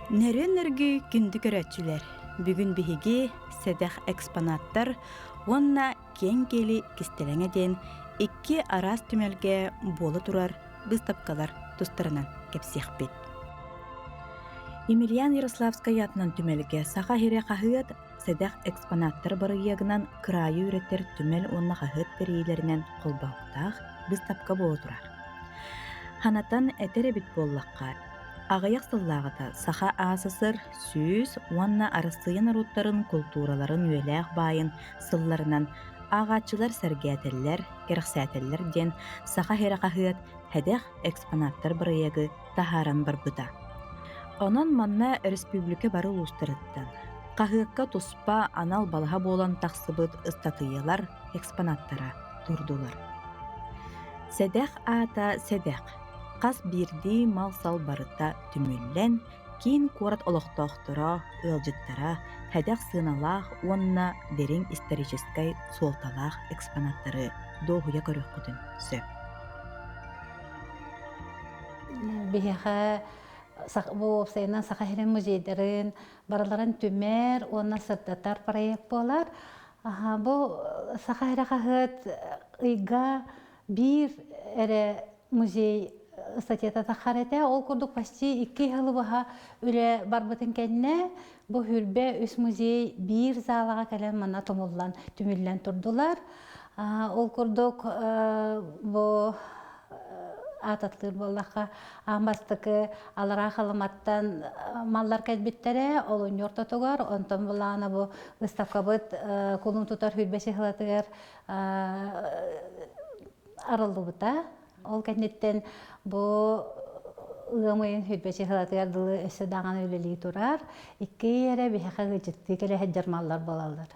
Нөрөн-нөргү күндү көрөчүлөр. Бүгүн биһиги седэх экспонаттар онна кең кели кистелеңе ден икки арас түмелге болу турар выставкалар тустарынан кепсихпит. Емельян Ярославская ятынан түмелге саха хире кахыат седэх экспонаттар барыягынан кырайы үреттер түмел онна кахыат перейлеринен колбактах выставка болу турар. Ханатан этеребит боллакка Агаяк сыллагыта саха аасысыр, сүүс, уанна арысыйын аруттарын культураларын үелээх байын сылларынан ағачылар сәргәтелләр, керексәтелләр ден саха херақахыат хәдәх экспонаттар барыягы тахаран барбыта. Онон манна республика бары улустарыттан. Кахыакка туспа анал балаха болан тахсыбыт ыстатыялар экспонаттара турдулар. Седэх ата седэх. Қас бирди мал сал барыта түмүллен, кин куарат олохтоохтора, ылжыттара, хәдәк сыналах, уанна дерин историческай суолталах экспонаттары доохуя көрөккүтүн сөп. Биһиха бу сайынан сахахирин музейдерин бараларын түмер, онна сырдатар проект болар. Бу сахахирахахыт ыйга бир эре музей статьята тахарете, ол курдук почти 2 хылы баха үле барбытын кенне, бу хүрбе үс музей бир залага кэлен мана томуллан түмүллен турдулар. Ол курдук бу ататлыр боллаха амастыкы алара халыматтан маллар кэлбиттере, олун йортотугар, онтон булана бу выставка быт кулун тутар хүрбеси хылатыгар арылдыбыта. Ол кәнеттен бу ымайын хүтбәчі хылатыгар дылы өсі дағаны өлелі турар. Икки ере бихақа гыжытты келе хәджармаллар болалар.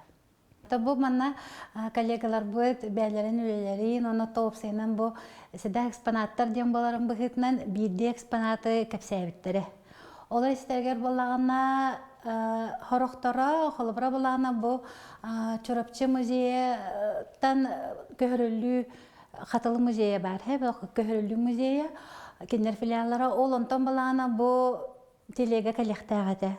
Бу манна коллегалар бұд бәлерін өлелерін, оны тоғып сайынан бу седа экспонаттар дем боларын бұхытынан бейді экспонаты кәпсәйбіттері. Олар істергер болағына хорохтара, холыбыра болағына бу Чорапчы музейттан көхірілі Хатылы музейя бар, көхірілі музейя, кендер филиаллара, ол онтон балағана бұ телеге кәлектәғәді.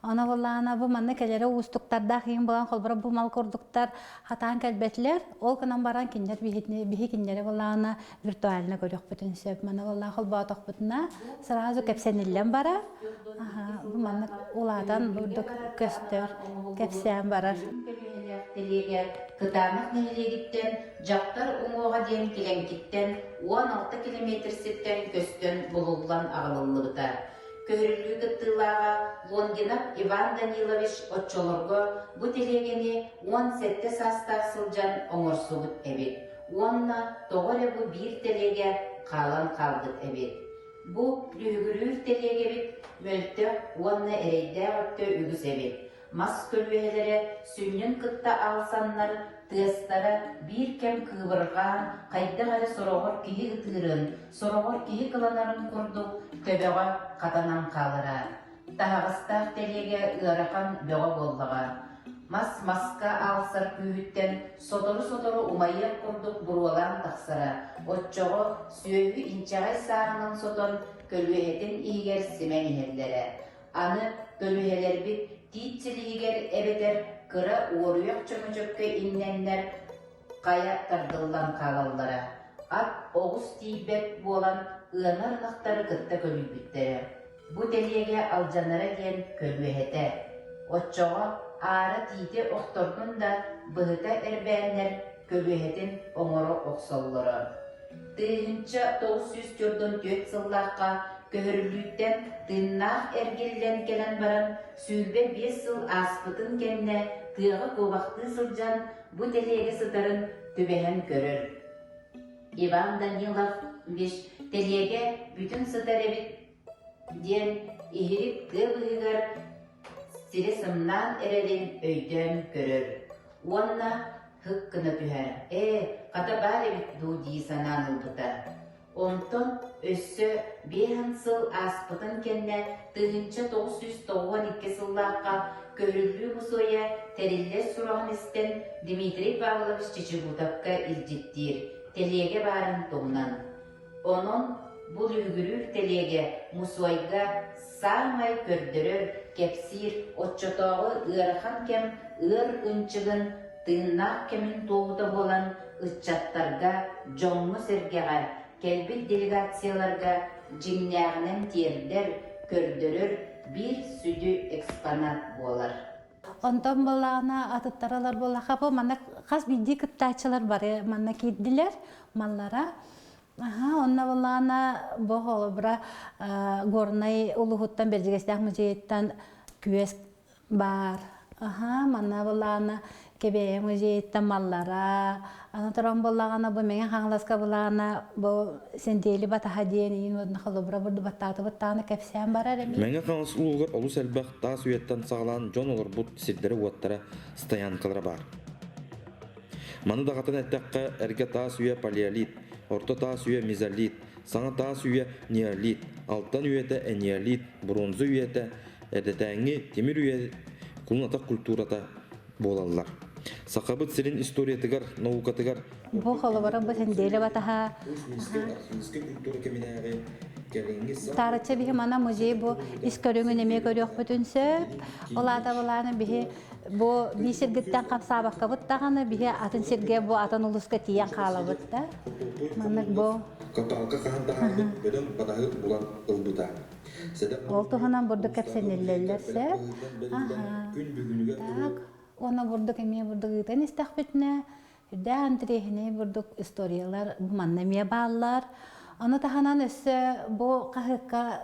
Она балағана бұ манны кәлері ұстықтарда қиын болған қолбыра бұ мал көрдіктар хатаан кәлбетлер, ол кынан баран кендер біхі кендері балағана виртуалына көрек бүтін сөп. Мана балаға қолба отық бүтіна сразу кәпсәнілен бара. Бұ манны оладан бұрдық көстер кәпсән барар. Телегер кытанық нелегіттен, жақтар ұңуға дейін келеңкеттен, 16 километр сеттен көстен бұлылдан ағылылығыда. Көрілі күттілаға Лонгинап Иван Данилович отчолырғы бұ телегені 17 састақ сылжан оңырсы бұд әбет. Онна тоғыры бұ бір телеге қалан қалдыд әбет. Бұ лүйгірір телеге бет, мөлті онна әрейді өтті үгіз әбет. Мас көлбейлері сүннен кытта алсаннар, тыастары бір кем кывырған, қайдығары сороғыр кейі ұтырын, сороғыр кейі қыланарын құрду, төбеға қатанан қалыра. Тағыстақ телеге ұрақан бөға болдыға. Маска алсар күйіттен, содору умайыр құрдық бұруалан тақсыра. Отчоғы сүйегі инчағай сағынан содон көлбейтін игер семен ерлері. Аны көлбейлер бит Титчелигер эбетер кыра уоруяк чөмөчөккө инненнер кая тардылдан калаллара. Ат оғыз тийбет болан ыанарнақтары кытта көлүбүттері. Бу телеге алжанара ден көлбехете. Отчоға ары тиде оқтордун да быһыта эрбәннер көлбехетин оңоро оқсоллары. 1904 сыллаққа Көхіріліктен тыннақ әргелден келен баран сүйбе 5 сыл аспытын кенне тығы көбақты сылжан бұ телеге сытарын төбеген көрір. Иван Данилов телеге бүтін сытар әбіт ден ихиріп тыбығығыр сире сымнан әрелен өйден көрір. Онна хыққыны түхәр. Қата бар әбіт ду дейсанан ұлдыта. Онтон өссө 5 сыл аспытын кенне 1992 сыллаққа көрілі мұсоя тәрілі сұрағын істен Дмитрий Павлович Чечебутовқа илжеттір. Телеге барын тоғынан. Onun Бұл үгірүр телеге мусуайга самай көрдөрөр кепсир отчотоғы ырхан кем ыр ынчыгын тыыннақ кемин тоғыда болан ытчаттарга жоңму сергеға келбит делегацияларга жиңнягынан тиердер көрдөрөр bir südü eksponat болар. Онтон болағына атыттаралар болаға бұл манна қаз биді кыттачылар бар, манна кейділер маллара. Онна болағына бұл олы бұра горнай ұлығыттан бержігестіғ музейттан күес бар. Манна болағына кебе музейттан маллара. Анатыран болағына бұл менен қаңласқа болағына бұл сендейлі батаға дейін өдіні қылы бұра бұрды баттағы баттағына кәпсен барар әмей. Мәңе қаңыз ұлғыр олу сәлбәқ тас үйеттен сағалан жон олар бұд сирдері уаттара стоянкалары бар. Маны дағатын әттәққа әрге тас үйе палеолит, орта тас үйе мезолит, саңа тас үйе неолит, алттан үйеті энеолит, бронзы үйеті, әдетәңі темір үйе құлынатақ культурата болалар. Сақабыт сирин историятыгар, наукатыгар. Бұл қолы бары бұл сендейлі батаға. Тарычы бігі мана музей бұл искөріңін еме көріқ бүтінсіп. Олада боланы бігі бұл бейсіргіттен қапсабаққа бұттағаны бігі атын сірге бұл атын ұлысқа тиен қалы бұтты. Манық бұл. Капалқа қағандағаны бөлім бадағы бұлан ұлбыта. Ол тұғынан бұрды кәпсенелелерсі. Ona burduk emiye burduk iten istak bitne. Hüdde antrehine burduk istoriyalar bu mannemiye bağlılar. Onu tahanan üssü bu kahıkka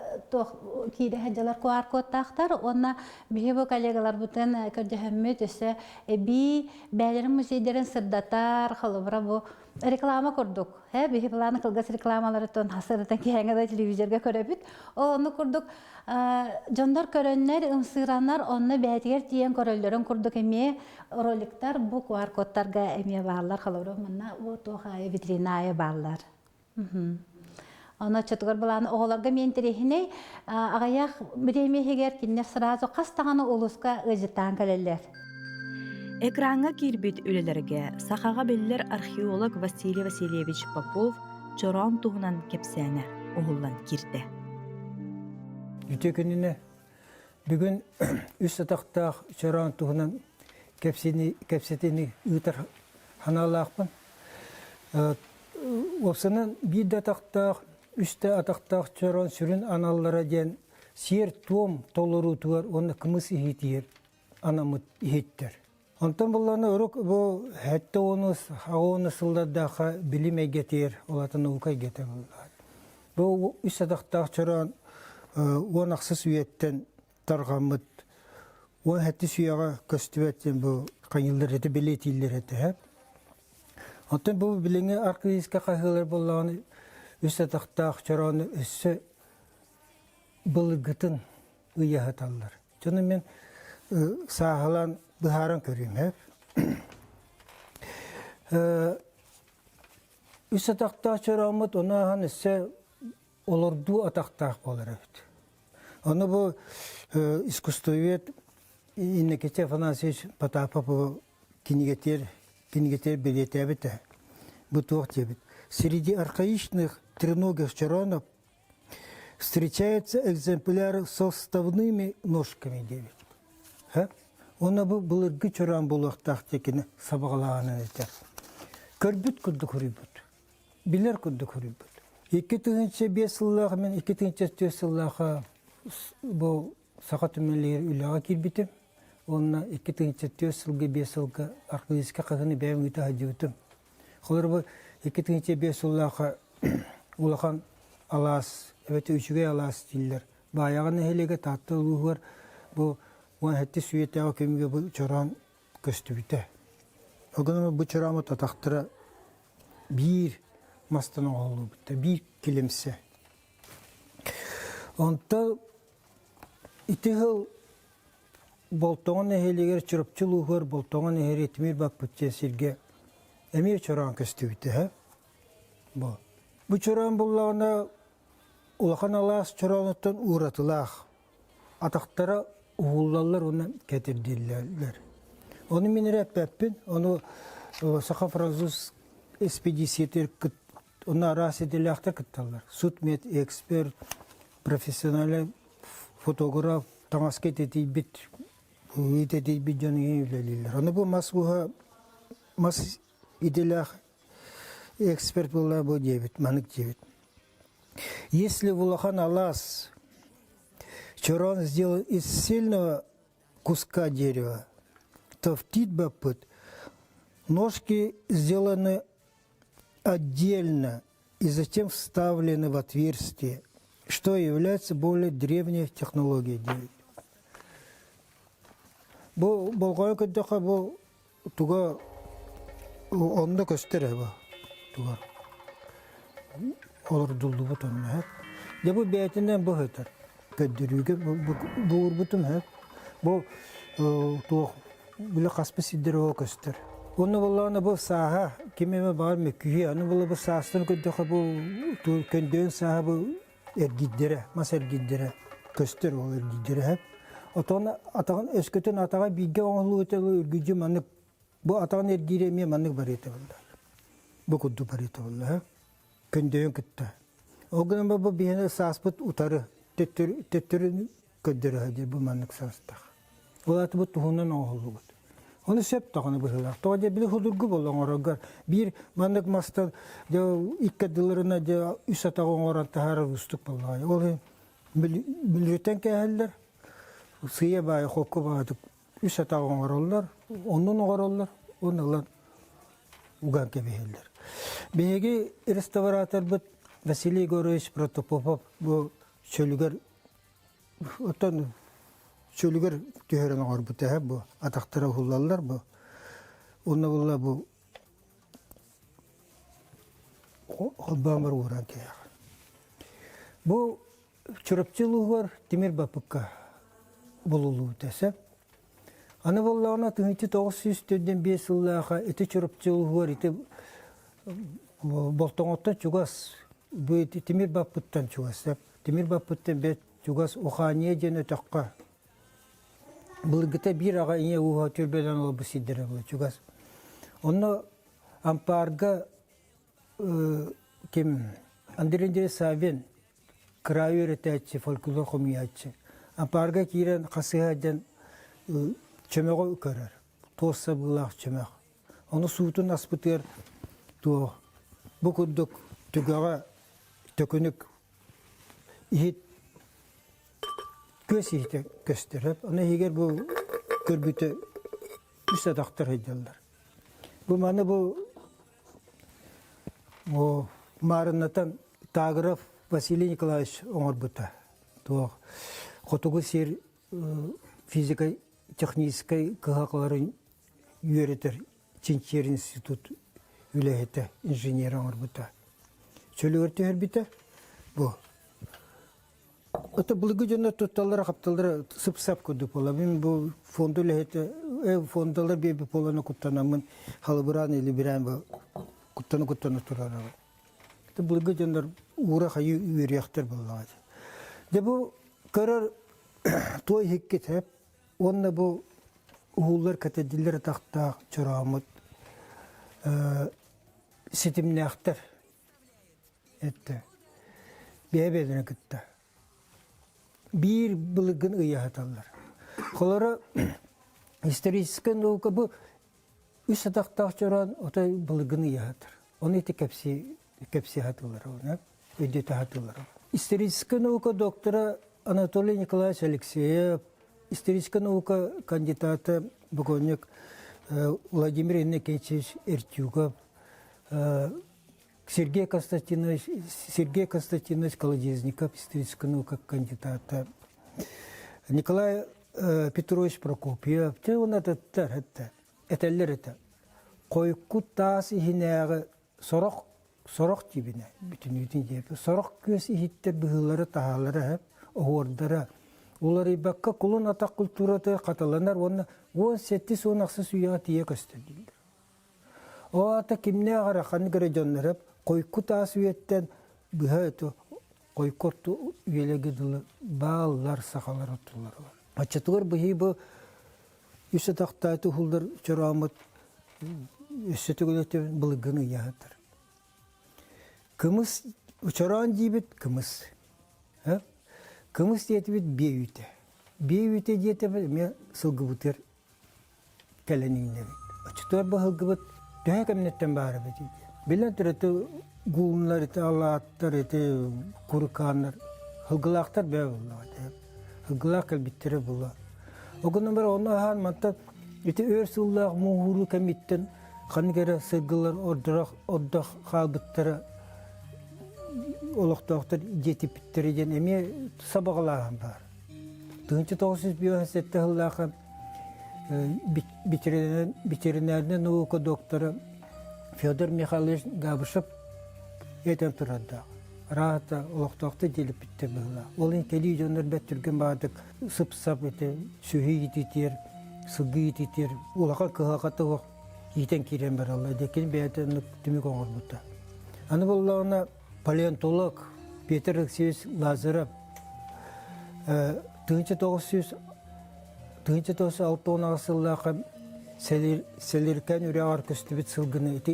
kide haccalar kuar kottaqtar. Ona bihi bu kollegalar buten körcehemmüt üssü bi bəylerin müzeylerin sırdatar. Xalıbıra bu reklama kurduk. Bihi bulanı kılgas reklamaları ton hasırıtan kehenge da televizörge köröbüt. Onu kurduk. Jondor körönler, ımsıranlar onu bəytiger tiyen köröllerin kurduk emiye rolikler bu kuar kottarga emiye bağlılar. Xalıbıra manna bu toğaya vitrinaya bağlılar. Ona çötügөр bulanı oğlarga men terehine ağayak biremehegер киннер сразу қастағаны олуска ызыттан кәлелер. Экранга кирбит үлелерге сахага беллер археолог Василий Васильевич Попов Чорон туһунан кепсәне оғылан кирде. Үтекеніне бүгін үс атақтақ Чорон туһунан кепсетini үтір ханалақпын. Осының бір атақтақ үсті атақтақ Чорон сүрін аналлара ден сер том толыру туар, оны кымыс ихетер, анамыт ихеттер. Онтан боланы ұрық бұл әтті оны сылдардаға біліме кетер, олатын ұлқай кетер. Бұл үс атақтақ Чорон он ақсыз үйеттен тарғамыт, он әтті сүйеға көстібеттен бұл қайылдар әті білетейлер әті. Онтан бұл біліңе арқылеске қағылар болағаны үс атақтақ Чороны үсі бұлығытын ұяғаталар. Жоны мен сағылан бұхаран көрейім. Үс атақтақ Чоромыт онаған үсі олырду атақтақ болар өт. Оны бұл искусствовед Иннекете Афанасьевич Потапов бұл кинегетер билетебіті. Бутух дебит. Среди архаичных треногих чаронов встречаются экземпляры с составными ножками дебит. Она был гычуран булахтах текini сабағалағаны етер. Көрбіт күрді көрібіт. Билер күрді көрібіт. 2005 жыллағы мен 2004 жыллағы бұл сақат үмелер үліға келбітім. Онна 2004 жылғы 5 жылғы арқылеске қағыны бәйім үті ғадиутым. Қолыр бұл 2005 жыллағы улахан алас, әбәті үшіге алас дейілер. Баяғаны хелеге татты ұлығыр бұл он әтті сүйеттіға көміге бұл чоран көсті біті. Оғынымы бұл чорамы татақтыра бір мастаның олу бітті, бір келемсі. Онта итігіл болтоңын әхелегер чұрыпчыл ұғыр, болтоңын әхер етімер бақ бүтте сірге әмер чоран көсті біті. Бұл чоран болағына улахан алас чораныттан ұратылақ. Атақтара уғылалар оны кәтірдерлер. Оны мен рәппәппін, оны сақа француз экспедициятер Onlar arası edilecekler kıttalar. Sütmet, ekspert, profesyonel fotoğraf, tanasket edilbit, edilbit canı evlililer. Onu bu mas edilecek эксперт была бы 9, манок 9. Если вулахан алас, чорон сделан из сильного куска дерева, то в титбапыт ножки сделаны отдельно и затем вставлены в отверстие, что является более древней технологией 9. Bu bolgoy köddeka bu tuga onda göstere bu. Tugar. Olur duldu bu tonne hep. Ya bu beytinden bu heter. Köddürüge bu urbutum hep. Bu tuğ bile kaspı siddir o göster. Onu vallahi bu saha kimime var mı kühi onu vallahi bu sahasını köddeka bu köndüğün saha bu ergiddere, mas ergiddere göster o ergiddere hep. Otona atağın eskütün atağa bilge oğlu öteli gücü manık bu atağın ergiremiye manık bariyete vallahi. Bu kuddu bariyete vallahi. Köndüğün kıtta. O gün bu bir saspıt utarı. Tetürün köddürü hacı bu manık sastaq. Olat bu tuhunun oğlu. Onu sep tağını bu hılaq. Toğaca bile hudurgu bolan oragar. Bir manık mastan iki dıllarına üst atağın oran taharı ustuk vallahi. Oğlu bilirten kehaller. Sıya bayi hokku bağıdık. Üst atağın orallar. Onun orallar. Onlarla ugan kebeheller. Beygi restoratör bu Vasily Gorovich Protopopov bu çölüger otan çölüger tüheren ağır bu tehe bu ataktıra hullallar bu. Ona valla bu Obama uğran ki. Bu çırpçılığı var Timir Bapıkka bululu desem. Ana valla ona 1900'den 5 yıllığa eti çırpçılığı var eti Boltoңоттан чугас, bu Timir Bapıt'tan çugas. Timir Bapıt'tan bet çugas Oxaniye jene taqqa. Bulgıta bir ağa iye uha türbeden ol bu sidire bu çugas. Onu amparga kim Andrei Savin krayı öğreteci folklor komiyatçı. Amparga kiren qasıhadan çömeği ökerer. Tossa bulaq çömeğ. Onu suutun aspıtır tu bu kudduk tügağa tökünük ihit göz ihte gösterip ona higer bu körbüte üstte daktar hediyorlar. Bu mana bu o marınatan Tagraf Vasily Nikolaevich Omorbuta. Tu kotugu sir fizika texniskay kıhakların yönetir Çinçer Institut Ülehete, inженер Omorbuta. Çölüverti herbite bu. Ata bulgu jonna tutallara kaptallara sıp kudup ola. Ben bu fondu lehete fondalar bir polana kuttanamın halburan eli biren bu kuttana turar. Ata bulgu jonna uğra hayı üriyaktır vallahi. De bu karar toy hikket hep onna bu uğullar katediller takta çoramut sitimli aktar etti. Bebedine gitti. Bir bılgın ıyahatallar. Kolara historisken nauka bu üst atakta çoran ota bılgın ıyahatır. Onu eti kepsi hatırlar ona. Ödete hatırlar. Historisken nauka doktora Anatoly Nikolaevich Alexeyev, historisken nauka kandidatı Bukonik Vladimir Innokenchevich Ertyukov, Сергей Константинович Колодезников, историческая наука кандидата, Николай Петрович Прокопьев, он это койку тас ихинеги сорок тибине, bütün jepi, sorok göz ihitte bıhıları tahaları hep, oğurdara. Uları bakka kulun atak kulturata katalanlar, onu 17 onaksı suya tiye gösterdiler. O ata kimne ağara kanı görecenler hep, koyku tasviyetten bıhaytu, koykortu üyele gidilir, bağlar, sakalar oturlar. Açıtır bıhi bu, üstü taktaytı huldur, çoramut, üstü gületi bılgını yağıdır. Kımız, uçaran diyebit kımız. Kımız diyetibit biyüte. Biyüte diyetibit me sılgıbıtır keleninle bit. Açıklar bu hılgıbıt dünya keminetten bari bit. Bilen türeti gulunlar eti, Allah'atlar eti, kurukanlar, hılgılaklar be vallahi. Hılgılak elbittere bula. O günden beri ona han mantak eti örsüllak muhuru kemitten kanı kere sırgılar ordak halbıttara olaqtaqtar jetip bittiregen emi sabaqlagan bar. 1957 yıllarda bitirinen nauka doktoru Fyodor Mikhailovich Gabышев eten turada. Rahata olaqtaqta jelip bitti bula. Olin televizyonlar bettirgen badık sıp-sap ete sühü yititir, sıgı yititir. Olaqa kıhaqata oq yiten kiren bar Allah dekin beyten tümük oңор buta. Anı bollağına paleontolog Peter Alexeyevich Lazarev 1906 yıllarda selirken üreğar köstübet sılgını eti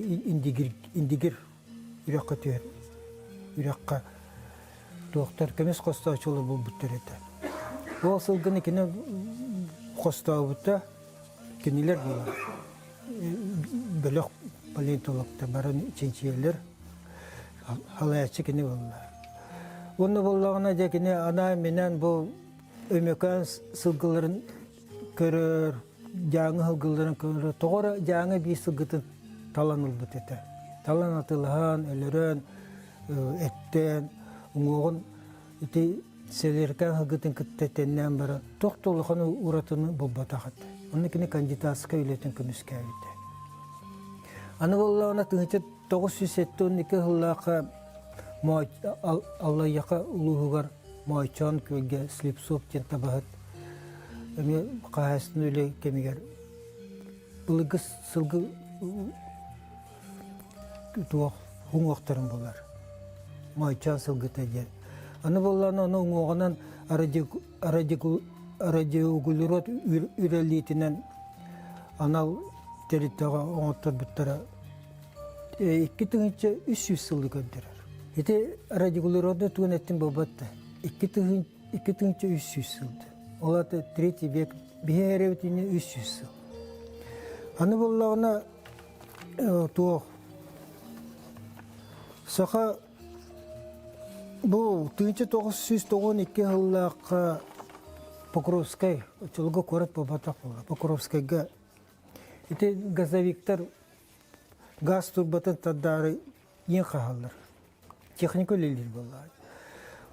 indigir üreğe tüyer. Üreğe doktor kemes kostaçılı bu bütler eti. O sılgını kine kostağı bütte kiniler bular. Bölük paleontologda barın içinçiyeler halayatçı kini vallahi. Onu vallahi dekine ana menen bu ömekan sılgıların körür, janı hılgıların körür, toğra janı bir sılgıtın talanıldı tete. Talan atılhan, ölürün, etten, uğun, iti selirken hılgıtın kıttetenden bari toktoluğunu uğratını bulbatağıt. Onun kini kandidatsıka ületin kümüskevide. Anı vallahi 1972 yıllarda Allah yaka uluğugar Moğaçan köyge Slipsov kentabahat. Emi kahasını öyle kemiger. Bılgı sılgı tuğ huŋuqtarın bolar. Moğaçan sılgı tege. Anı vallahi onun oğanan aracıgulurot üreliyetinden anal teritağa oğattar bittara 2300 yıllık öldürür. Ete radikularında tuğun ettim babatta. 2300 yıldı. Ola da 3. vek bir erevetini 300 yıl. Anı bollağına tuğ. Saka bu 1992 yıllık Pokrovskay, çolga korat babata kola. Pokrovskayga ete gazavikler gaz turbatan taddarı yen kahallar. Техника лилир vallahi.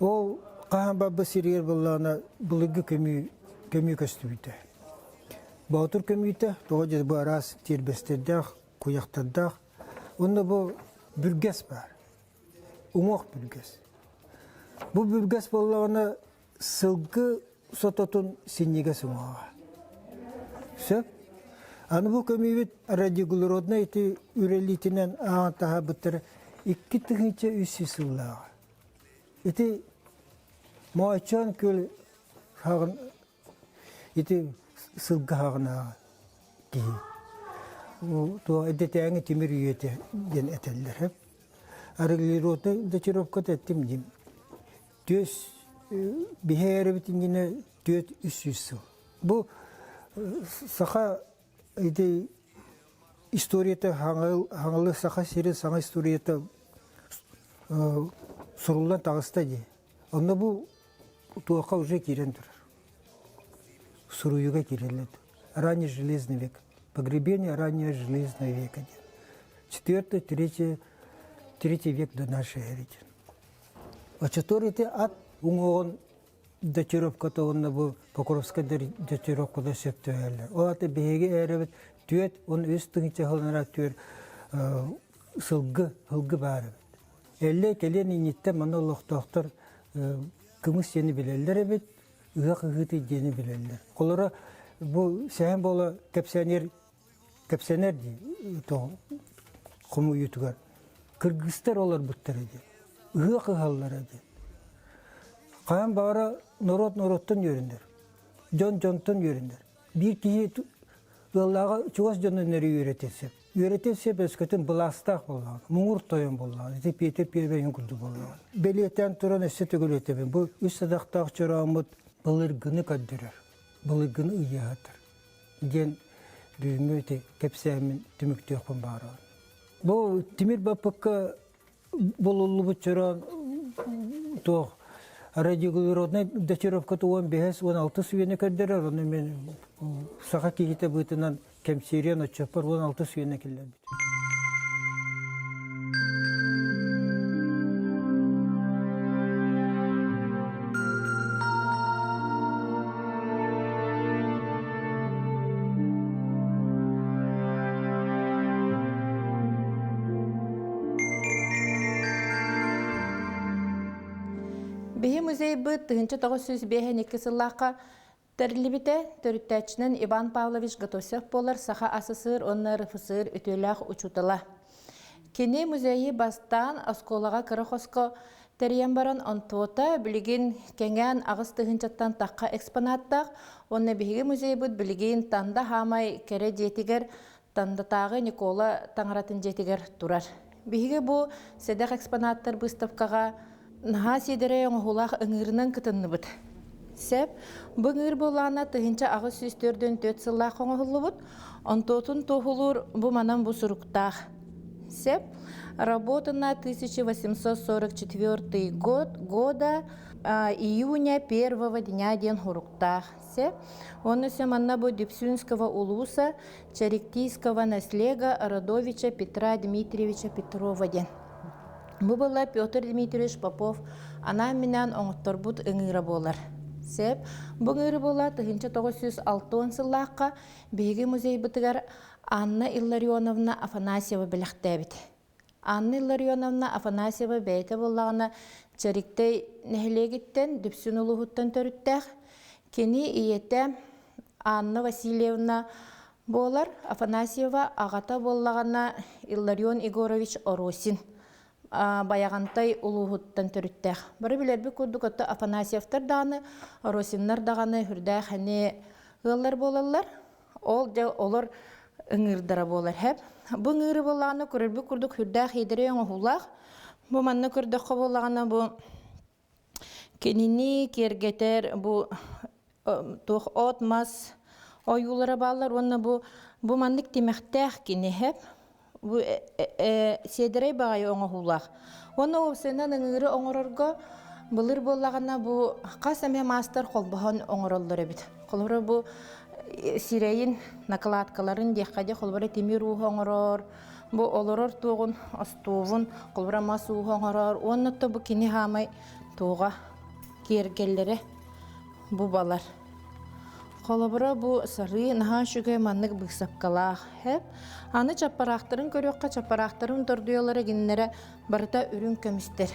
O kahan babba siriyer vallahi bulgu kömü köstübüte. Bağtur kömüte doğacağız bu aras tirbesteddah, kuyaktaddah. Onda bu bülges var. Umuq bülges. Bu bülges vallahi sılgı sototun sinniga sumağa. Söp. Anı bu kömübet radikulorodna iti ürelitinen ağın taha bıttırı 2300 yıllar. Iti Moğaçan köl hağın iti sılgı hağına ki. O edeteyini timir üyete den eteller hep. Arıglirotu da çiropkat ettim dim. Düz bir her bitin yine 300 yıl. Bu saha iti istoriyete hangalı saha seri sana istoriyete sorulan tağısta diye. Onda bu tuğaka уже kirendir. Сурuyuga kireledi. Ранний железный век. Погребение раннего железного века. 4-3 век до нашей эры. А 4 от унгон датировката онна bu Покровская датировкада септөөлөр. O аты беге эребит түйет он өстүнчө хылнара төр сылгы бар. Elle kelen initte monologtoqtor kımız yeni bilerler evet, ıgak ıgıtı yeni bilerler. Kolora bu sen bola kapsener di to kumu yutugar. Kırgızlar olur butlar edi. Igak ıhallar edi. Kayan bağıra norottan yöründür. Jon'tan yöründür. Bir kişi Allah'a çuvas jon'ları öğretirse. Üretip sebeskötün bılastak bolan, muğur toyun bolan, Pieter Pierbeyin kurdu bolan. Beliyeten turan esse tügületebin. Bu üç sadaqtaq çoramut bılırgını kaddirer. Bılırgını ıyahatır. Gen düğümü öte kepsemin tümüktü yapın bari. Bu Timir Bapak'a bolullu bu çoran toğ. Радиоуглеродный датировка-то он бегает, он 6 сүйені кәддерер, оны мен сақа кейте бұйтынан кәмсерен отчапар, он 6 сүйені келдер. Беһи музей быт тыгынчы 902 сыллаққа тәрілібіте төріттәчінен Иван Павлович Готосев болар саха асысыр, онна рыфысыр өтеләқ учутыла. Кене музейі бастан осколаға кырықоско тәріен баран онтуота білігін кәңән ағыз тыгынчаттан таққа экспонаттақ, онна беһиги музей быт білігін танда хамай кәрі жетігер, тандатағы Никола таңыратын жетігер турар. Беһиги бұ седек экспонаттар выставкаға наха сидере оңғулақ ыңырынан кытынны бұд. Сәп, бұңыр болана тыгынча ағыз сүстөрден 4 сыллақ оңғылы бұд, онтотын тоғылыр бұ манан бұ сұруқтақ. Сәп, работа 1844 года, июня 1 дня ден хуруктах. Сәп, он манна бұ Дюпсюнского улуса Чаректийского наслега Родовича Петра Дмитриевича Петрова ден. Бу была Петр Дмитриевич Попов, ана менен оңоттор бут ыңыра болар. Сеп, бу ыңыра бола 1906 сыллаққа беги музей бытыгар Анна Илларионовна Афанасьева біліқтәбіт. Анна Илларионовна Афанасьева бәйті болағына чариктай нәхілегіттен дүпсін ұлығыттан төріттәқ. Кені иетті Анна Васильевна болар, Афанасьева ағата болағына Илларион Егорович Оросин. Баяғантай улуғыттан төріттәқ. Бары білербі көрдік өтті Афанасьевтар дағаны, Росиннар дағаны хүрдәқ әне ғылар болалар. Олар ыңырдара болар әп. Бұ ыңыры болағаны көрербі көрдік хүрдәқ едірі оңғылақ. Бұ манны көрдіқ болағаны бұ кенini кергетер, бұ тоқ отмас ойулары балар. Оны бұ маннық демектәқ кені әп. Bu sedere bağay oңа hulaq. Onu opsenden ыңыры оңорорго былыр боллағана bu qasame master қолбахан оңороллары бит. Қолбары bu сирейин накладкаларын дехкаде қолбары темир уғы оңорор, bu олорор туғын астуғын қолбары мас уғы оңорор. Оннытты bu кені хамай туға кергеллері bu балар. Қолабыра бұ сары наға шүгай маннық бұқсапқалақ. Аны чаппарақтарын көріққа чаппарақтарын тұрдуялары геннері барыта үрін көмістер.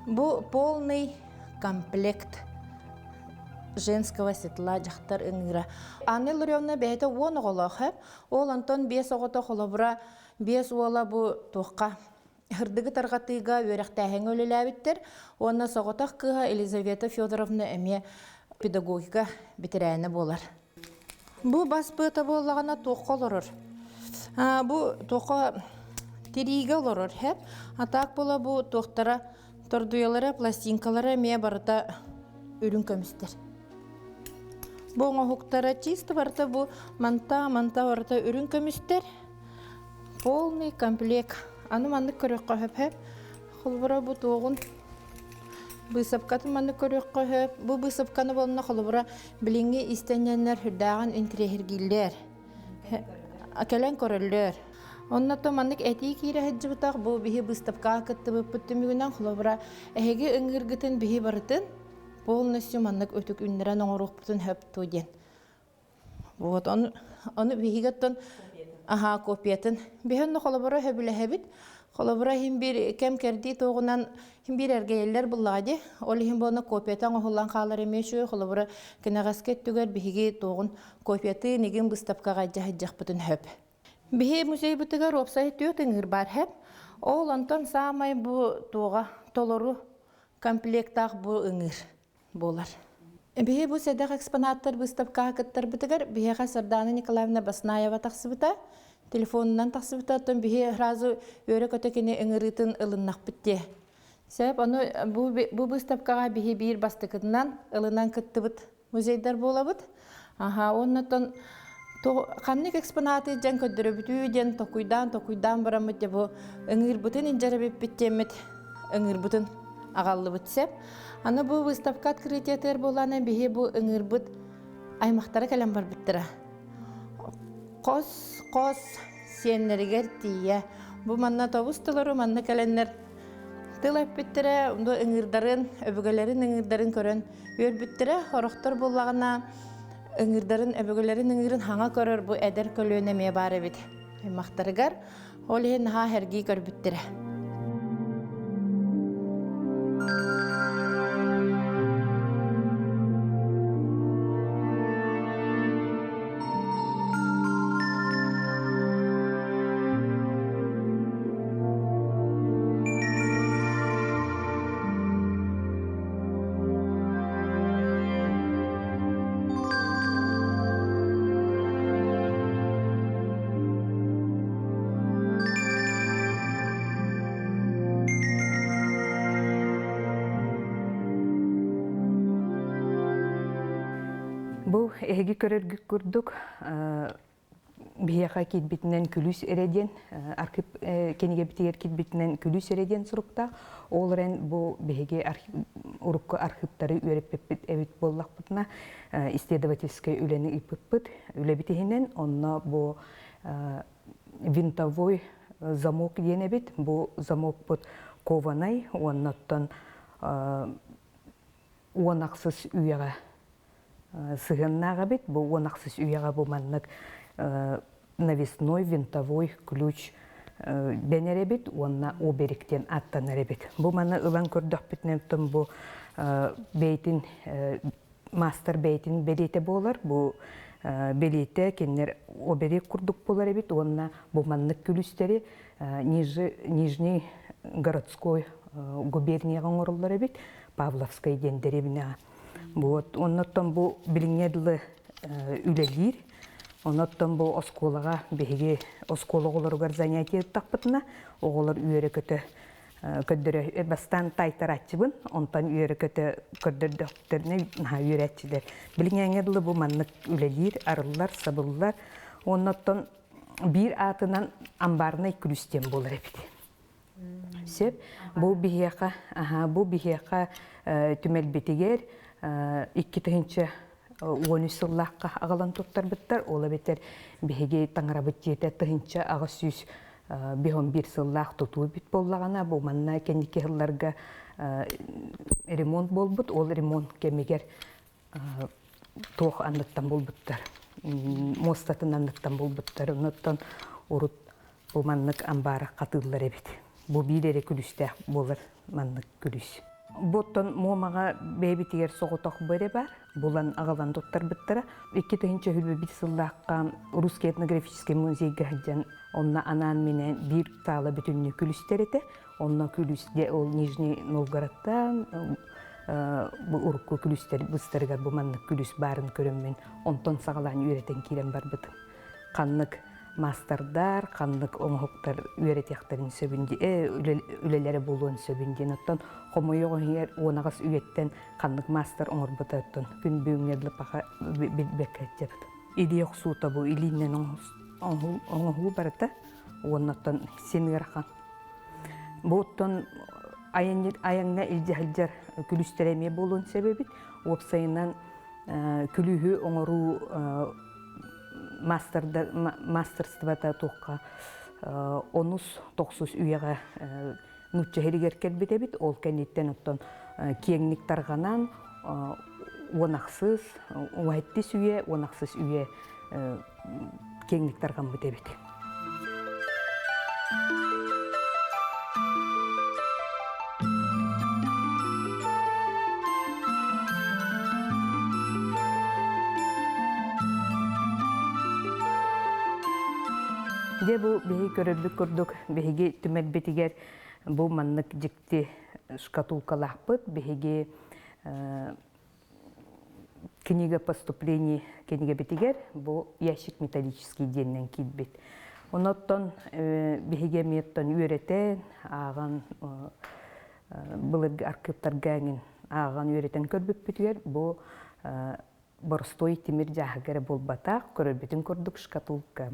Бұ полный комплект женского сетла жақтар ыңыра. Аны Ларионна бәйті 10 қолақ. Ол антон 5 оғыта қолабыра 5 ола бұ тоққа. Хырдығы тарғатыға өріқтәхен өлілі әбіттер. Оны соғытақ кыға Елизавета Федоровна әме педагогика бітірәні болар. Бұ бас бұйта болағына тоққа олырыр. Бұ тоққа терейге олырыр. Атақ бола бұ тоқтара тұрдуялары, пластинкалары әме барыта үрін көмістер. Бұ оңғықтара чисті барыта бұ манта барыта үрін көмістер. Полный комплект. Аны мандық көріққа хөп. Құлбыра бұ тоғын Бысапкатын манны көрек қойып, бұл бысапканы болына қолыбыра біліңге істененлер хүрдаған интрехергілер, әкелен көрілер. Оннато маннык әтей кейрі әджі бұтақ, бұл бігі быстапқа күтті бұппытты мүгінен қолыбыра әйге үңгіргітін бігі барытын, полностью маннык өтік үнлерен оңыруқ бұтын хөп туден. Оны бігі гіттін копиятын. Бігінні қолыбыра хөбілі әбіт, қолыбыра бір кәм кәрді тоғынан bir ergeyler bulladı. Ol him bona kopyatan oğullan qalар emeşö, қолыбыра кенегәскет түгәр биһиги тоғын kopyatı nigin bыстапкага жах бутын хөп. Биһи музей бутыгар опсайт төтеңир бар хөп. Ол антон самай бу тоға толору комплектах бу ыңыр болар. Биһи бу седек экспонаттар быстапкага кыттар бутыгар биһига Сардана Николаевна Баснаева тахсыбыта. телефонунан тақсыбытаттан бихи разы өрі көтекені ыңырытын ылыннақ бітте. Сәп, оны бұ выставкаға бихи бейір бастықытынан ылынан кыттыбыт музейдар болабыт. Оннаттан қанник экспонаты жан көддірі бүтүү ден токуйдан барамыт де бұ ыңыр бұтын инжары беппеттемет ыңыр бұтын ағаллы бұт сәп. Аны бұ выставка открытиятер боланы бихи бұ ыңыр бұт аймақтары кәлем бар біттірі. Қос сеннерігер тие. Бұ манна тобыстылары, манна кәленнер тыл әппеттірі, ұнды ыңырдарын, өбігелерін ыңырдарын көрін өр біттірі, орықтар болағына өбігелерін ыңырын хаңа көрір бұ әдер көліне ме бары бит. Аймақтарығар, ол ең ха әргі көр біттірі. Бұл әгі көрергік күрдік бияқа кетбетінен күліс әреден, архив кенеге бітігер кетбетінен күліс әреден сұрықта. Олырен бұл бәйге ұрыққы архивтары өреппеппет әбіт боллақ бұтына исследовательскай үлені иппеппет үлебітігінен. Онна бұл винтовой замок ден әбіт. Бұл замок бұт кованай, оннаттан уанақсыз үйеға сыгыннаға бит, бұл онақсыз үйеға бұманнық навесной винтовой ключ бәнер бит, онна оберіктен аттанар бит. Бұл маны ұлан көрдіқ бітінен тұм бұл бейтін, мастер бейтін белеті болар. Бұл белеті кеннер оберек күрдік болар бит, онна бұманнық күлістері Нижний городской губернияға орылар бит, Павловскай дендері бінеға. Оннаттан бұл біліңеділі үлелер, оннаттан бұл осколаға бәйге оскологоларығар занятия тақпытына, оғылар үйері көті көддірі бастан тайтар атчыбын, онтан үйері көті көддірдіқтеріне үйері атчыдар. Біліңеділі бұл маннық үлелер, арылар, сабылылар, оннаттан бір атынан амбарына күлістен болар әпіді. Сеп, бұл бігеқа түмел бетігер, 2-тігінші 13 сыллаққа ағалан тұттар біттар, ола бетер бігеге таңыра біттеті 2-тігінші аға сүйіс 5-11 сыллақ тұтуы бит боллағана, бұл манна кәндеке ғылларға ремонт бол бұд, ол ремонт кемегер тоқ анныттан бол бұттар, мостатын анныттан бол бұттар, ұнаттан ұрыт бұл маннық амбары қатылылар әбет. Бұл бейдері күлісті болыр маннық күліс. Боттан момаға бәйбетігер соғытақ бәрі бар. Болан ағалан доттар біттірі. 2-тігінші хүлбі бір сыллаққа Русский этнографический музейге ғаджан онна анан менен бір талы бүтінні күлістер еті. Онна күлісте ол Нижний Новгородтан бұл ұрыққы күлістер бұстырғар бұманлық күліс барын көріммен. Онтан сағалан үйретен керен бар бұд. Қанлық мастердар, қанлық оңғықтар үйретектерін сөбінде, үлелері болуын сөбінде. Оттан қомойоғын ер оңағыз үйеттен қанлық мастер оңыр бұта өттін. Күн бүйіңерлі пақа бәккәт жабыды. Илиоқ суыта бұл илинен оңғыл барыда, оңнаттан сенігер қан. Бұл оттан аяңна илжі-хілжар күлістереме болуын сөбебет. Опсайынан күлігі оңыру мастерствата тоққа 10-9 үйеға нүтчі херігер кәлбет, ол кәнеттен ұттан кеңнік тарғанан онақсыз, уайттес үйе, онақсыз үйе кеңнік тарған бұт әбет. Бұл бейі көрірлік көрдік, бейге түмәл бетігер бұл маннық жікті шкатулкалақ бұд, бейге книга поступлений книга бетигер, бұл ящик металлический деннен кит бет. Оноттон биһиге миеттон үөретен ааган былыргы аркыптаргааңин ааган үөретен көрбүппүтүгер бу борстой тимир жаһагere болбатаах көрөрбүтүн көрдүк шкатулка.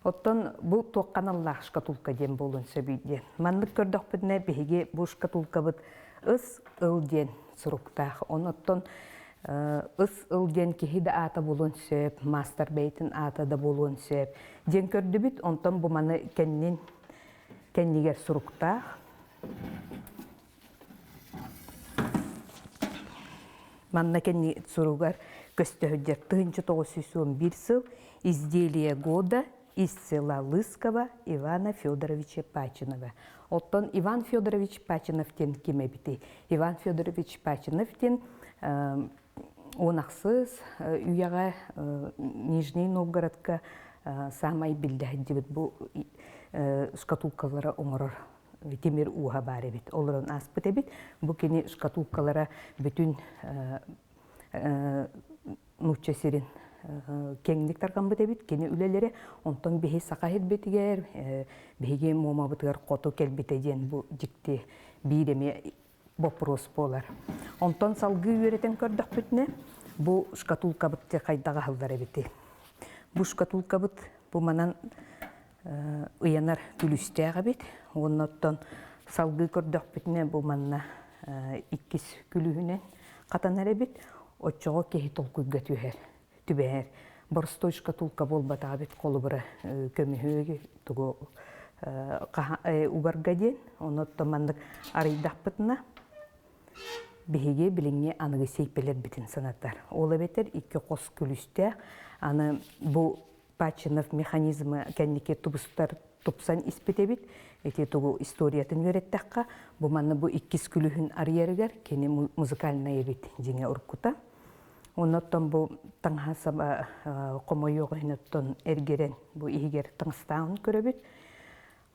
Оттон бу туокканаллаах шкатулка ден болун сөбүйден. Маннык көрдөкпүтүнэ биһиге бу шкатулкабыт ыс ыл ден суруктаах. Оноттон ыс ыл ден киһи да ата болун сөп, мастер бейтин ата да болун сөп. Ден көрдүбүт, онтон бу маны кеннигер суруктаах. Манна кенни суругар көстөһөддер 1911 сыл изделие года из села Лысково Ивана Федоровича Пачинова. Оттон Иван Федорович Пачиновтен кимебити. Иван Федорович Пачиновтен онақсыз үйаға Нижний Новгородка самай билдәһиддибит бу шкатулкалары оңорор темир уха бар бит. Олорон аспыт бит. Бу кени шкатулкалара бүтүн нучча сирин кеңдик тарган бит бит. Кени үлелере онтон бихи сакахит битигер, бихиге момабытыгар кото келбите ден бу жикти биреме вопрос болар. Онтон салгы үйрөтен көрдөх бүтүнө бу шкатулка битте кайдага халдары бити. Бу шкатулка бит бу манан ыянар күлүстәгә бит. Оннан салгы көрдөх бүтүнө бу манна иккис күлүһүнен катанары бит. Очого кеһи толкуйга түбәр. Борстой шкатулка болбата бит колу бара көмүһөге тугу угаргаден. Оннан мандык арыйдакпытына биһиге билиңе аныгы сейпелер битин санаттар. Ола бетер икки кос күлүстә аны бу Пачинов механизмы кеннике тубустар тупсан испетебит. Эти тугу историятын вереттакка бу манны бу иккис күлүһүн арыярыгар кени музыкальная бит диңе уркута. Оннан бу таңхасаба комойогойноттон эргерен бу игер таңстаун көрөбүт.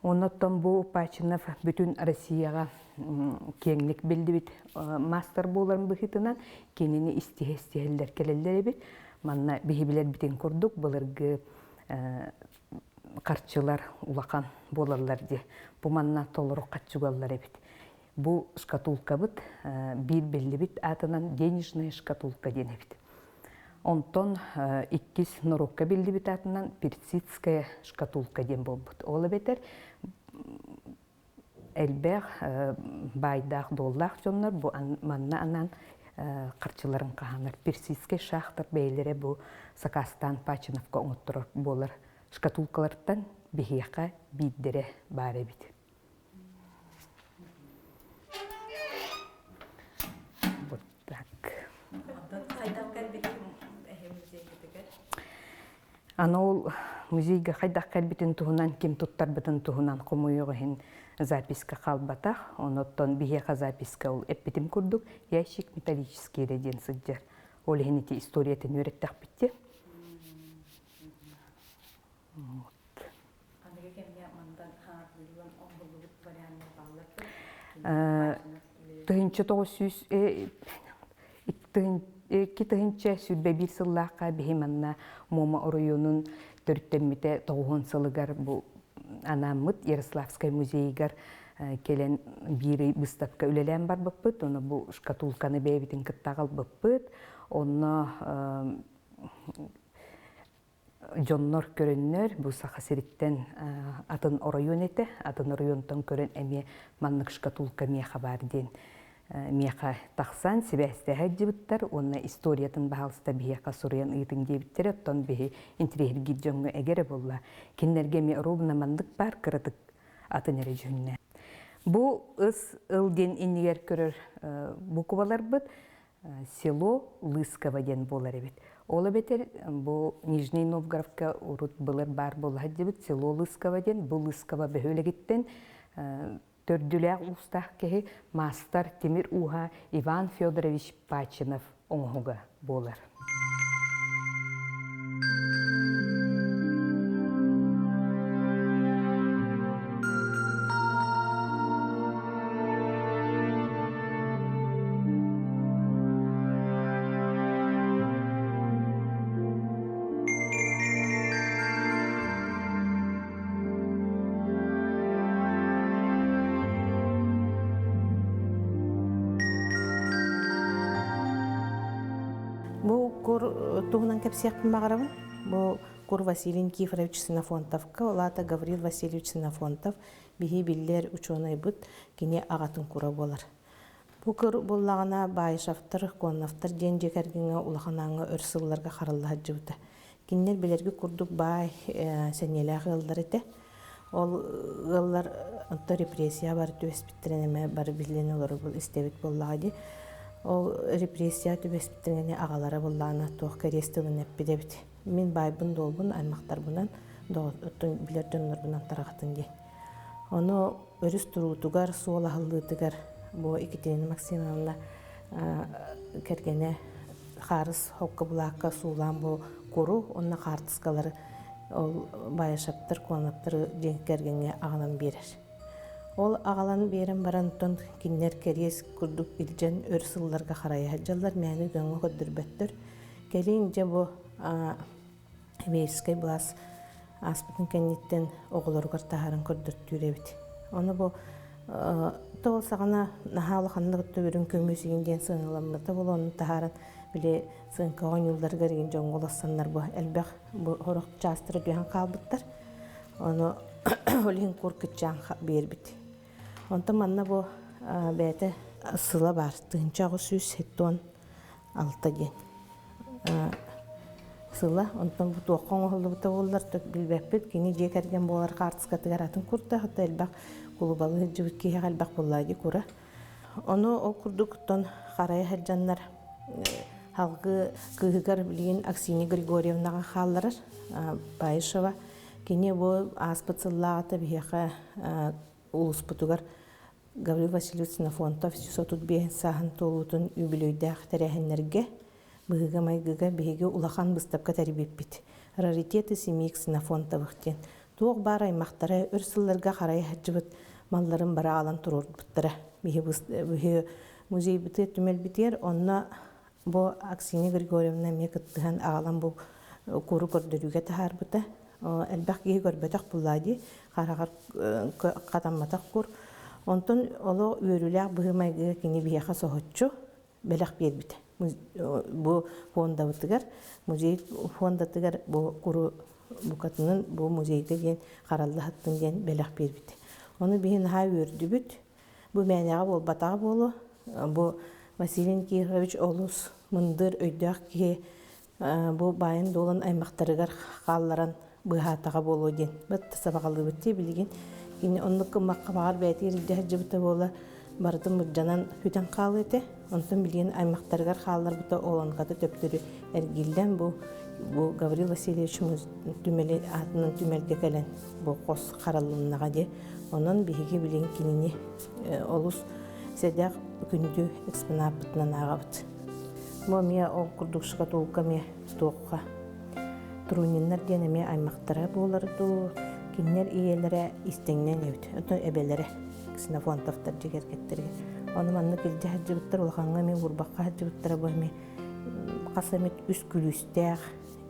Оннан бу Пачинов бүтүн Россияга кеңлик билдибит мастер боларын быхытынан кенини истихестелер келелер бит. Манна бихибилер битен көрдүк, былыргы карчылар улакан болалар де. Бу манна толору катчугаллар бит. Бу шкатулка бит бир белли бит атынан денежная шкатулка дене бит. Онтон иккис норокка билди бит атынан персидская шкатулка ден болбут. Ола бетер элбех байдах доллах жоннор бу манна анан карчыларын каханар персидский шахтар бейлере бу Сакастан Пачиновка оңоттурар болар шкатулкалардан бихияка биддере бары бит. Вот так. Анол музейге хайдах калбитин туһунан ким туттар битин туһунан комуйогын записка калбатах, оноттон бихияка записка ул эппитим курдук, ящик металлический реден сыджар. Ол хенити историятын үйреттак битти. Тыгынчы 900 сүрбе бир сыллаакка бихиманна Мома районун төрттеммите 9 сылыгар бу анамыт Ярославский музейгар келен бири выставка үлелен бар быппыт, оны бу шкатулканы бэбитин кыттагал быппыт, оны жоннор көрөннөр бу сахасириттен атын район эте, атын районтон көрөн эме маннык шкатулка меха бар ден. Меха тахсан себестеһе дибиттер, онна историятын баалыста бияка сурыян ыйтын дебиттер, оттон бихи интерьерги жоңго эгере болла. Киннерге ме ровна мандык бар кырытык атын эре жүнне. Бу ыс ылден иннигер көрөр буквалар бит село Лысково ден болар эбит. Ола бетер бу Нижний Новгородка урут былар бар болла дебит село Лысково ден, бу Лысково бөхөлегиттен төрдүләк устах кеһи мастер темир уха Иван Федорович Пачинов оңуга болар. туһунан кепсиякпин багарабын. Бу Кур Василий Никифорович Синофонтовка, олата Гаврил Васильевич Синофонтов, биһи биллер ученый бут, кини агатын кура болар. Бу кур боллагана байышафтар, коннафтар ден жекергенге улаханаңа өрсылларга харылла жыбыта. Киннер билерге курдук бай сенеле гылдар эте. Ол гыллар онто репрессия бар төбеспиттеренеме бар билен олар бул истебит боллагади. Ол репрессия төбеспиттерене агалары боллагана тох керестилин эппидебит. Мен байбын долбун аймактар бунан билер жоннорбунан тарагатын ди. Оны өрүс туруутугар суолахыллыытыгар бу Екатерина Максимовна кергене харыс хокка булакка суулан бу куру онна хартыскалары ол байышаптыр конаптыр ден кергенге агалан берер. Ол агалан берен барантон киннер керес курдук илжен өрсылларга харая жаллар мәни дөңгө көдүрбөттөр. Келин же бу Вейскай блас аспытын кенниттен оголоргар тахарын көрдөрттүребит. Оны бу тол сагана нахалы ханныгытты бүрүн көмөсүгүн ден сыңыламмата бул onu тахарын биле сыңка оңулдар керген жоңголоссаннар бу элбек бу хорок частыры дүйөн калбыттар. Оны олин коркутчан бербит. Онта манна бу бете сыла бар. Тынчагы сүз хеттон алта ген. Сыла, онтон бу тоққан оғылды болар билбеппет, кені жекерген болар қартысқа тыгаратын күрді, хатта әлбақ құлыбалы жібіт кейі әлбақ болайды күрі. Оны ол күрдіктен қарай әлжанлар халқы күйігер білген Аксинья Григорьевнаға қалырыр, Байышева. Кені бұл аспыт сыллағаты бейеқі ұлыс бұтығар Гаврил Васильевич Синофонтов 605 сағын толутын үбілейдәқ тәрәхінлерге быгыга майгыга биһиги улахан быстапка тәрбиеппит. Раритеты семейк Синофонтовыхтен. Туох бар аймактары өрсылларга харай хаджыбыт малларын бара алан турурбуттара. Биһи музей бите түмел битер, онна бу Аксинья Григорьевна мекыттыхан агалан бу куру көрдөрүгө тахарбыта. Элбак ги көрбөтөк буллади, харагар катамматак кур. Онтон оло үйрүләк быгы майгыга кини биһиха сохотчу белек бербите. Бу фонда бутыгар, музей фонда тыгар бу куру букатынын бу музейге ген каралды хаттын ген белек бербит. Оны биһин ха өрдүбүт. Бу мәнәгә бол батага болу. Бу Василий Никифорович олус мындыр өйдәк ки бу байын долан аймактарыгар халларан быхатага болу ген. Бит сабагалы битти билген. Кини оннук маккабар бәтир дәҗибте бола. Бардым мыджанан хүтен калы эте. Онтон билген аймактарыгар халлар бута олонкаты төптөрү эргилден бу Гаврил Васильевич түмели атынан түмелге келен бу кос каралыннага де. Онон биһиги билген кинини олус седак күндү экспонат бутнан агабыт. Бу мия ол курдукшыга толка ме тоққа. Труниннар денеме аймактара боларду. Киннер иелере истеңнен өт. Ото эбелере Синофонтовтар жигергеттерге. Оны манны келде хаджыбыттар улханга мен урбакка хаджыбыттара бөлме. Касамет үс күлүстәк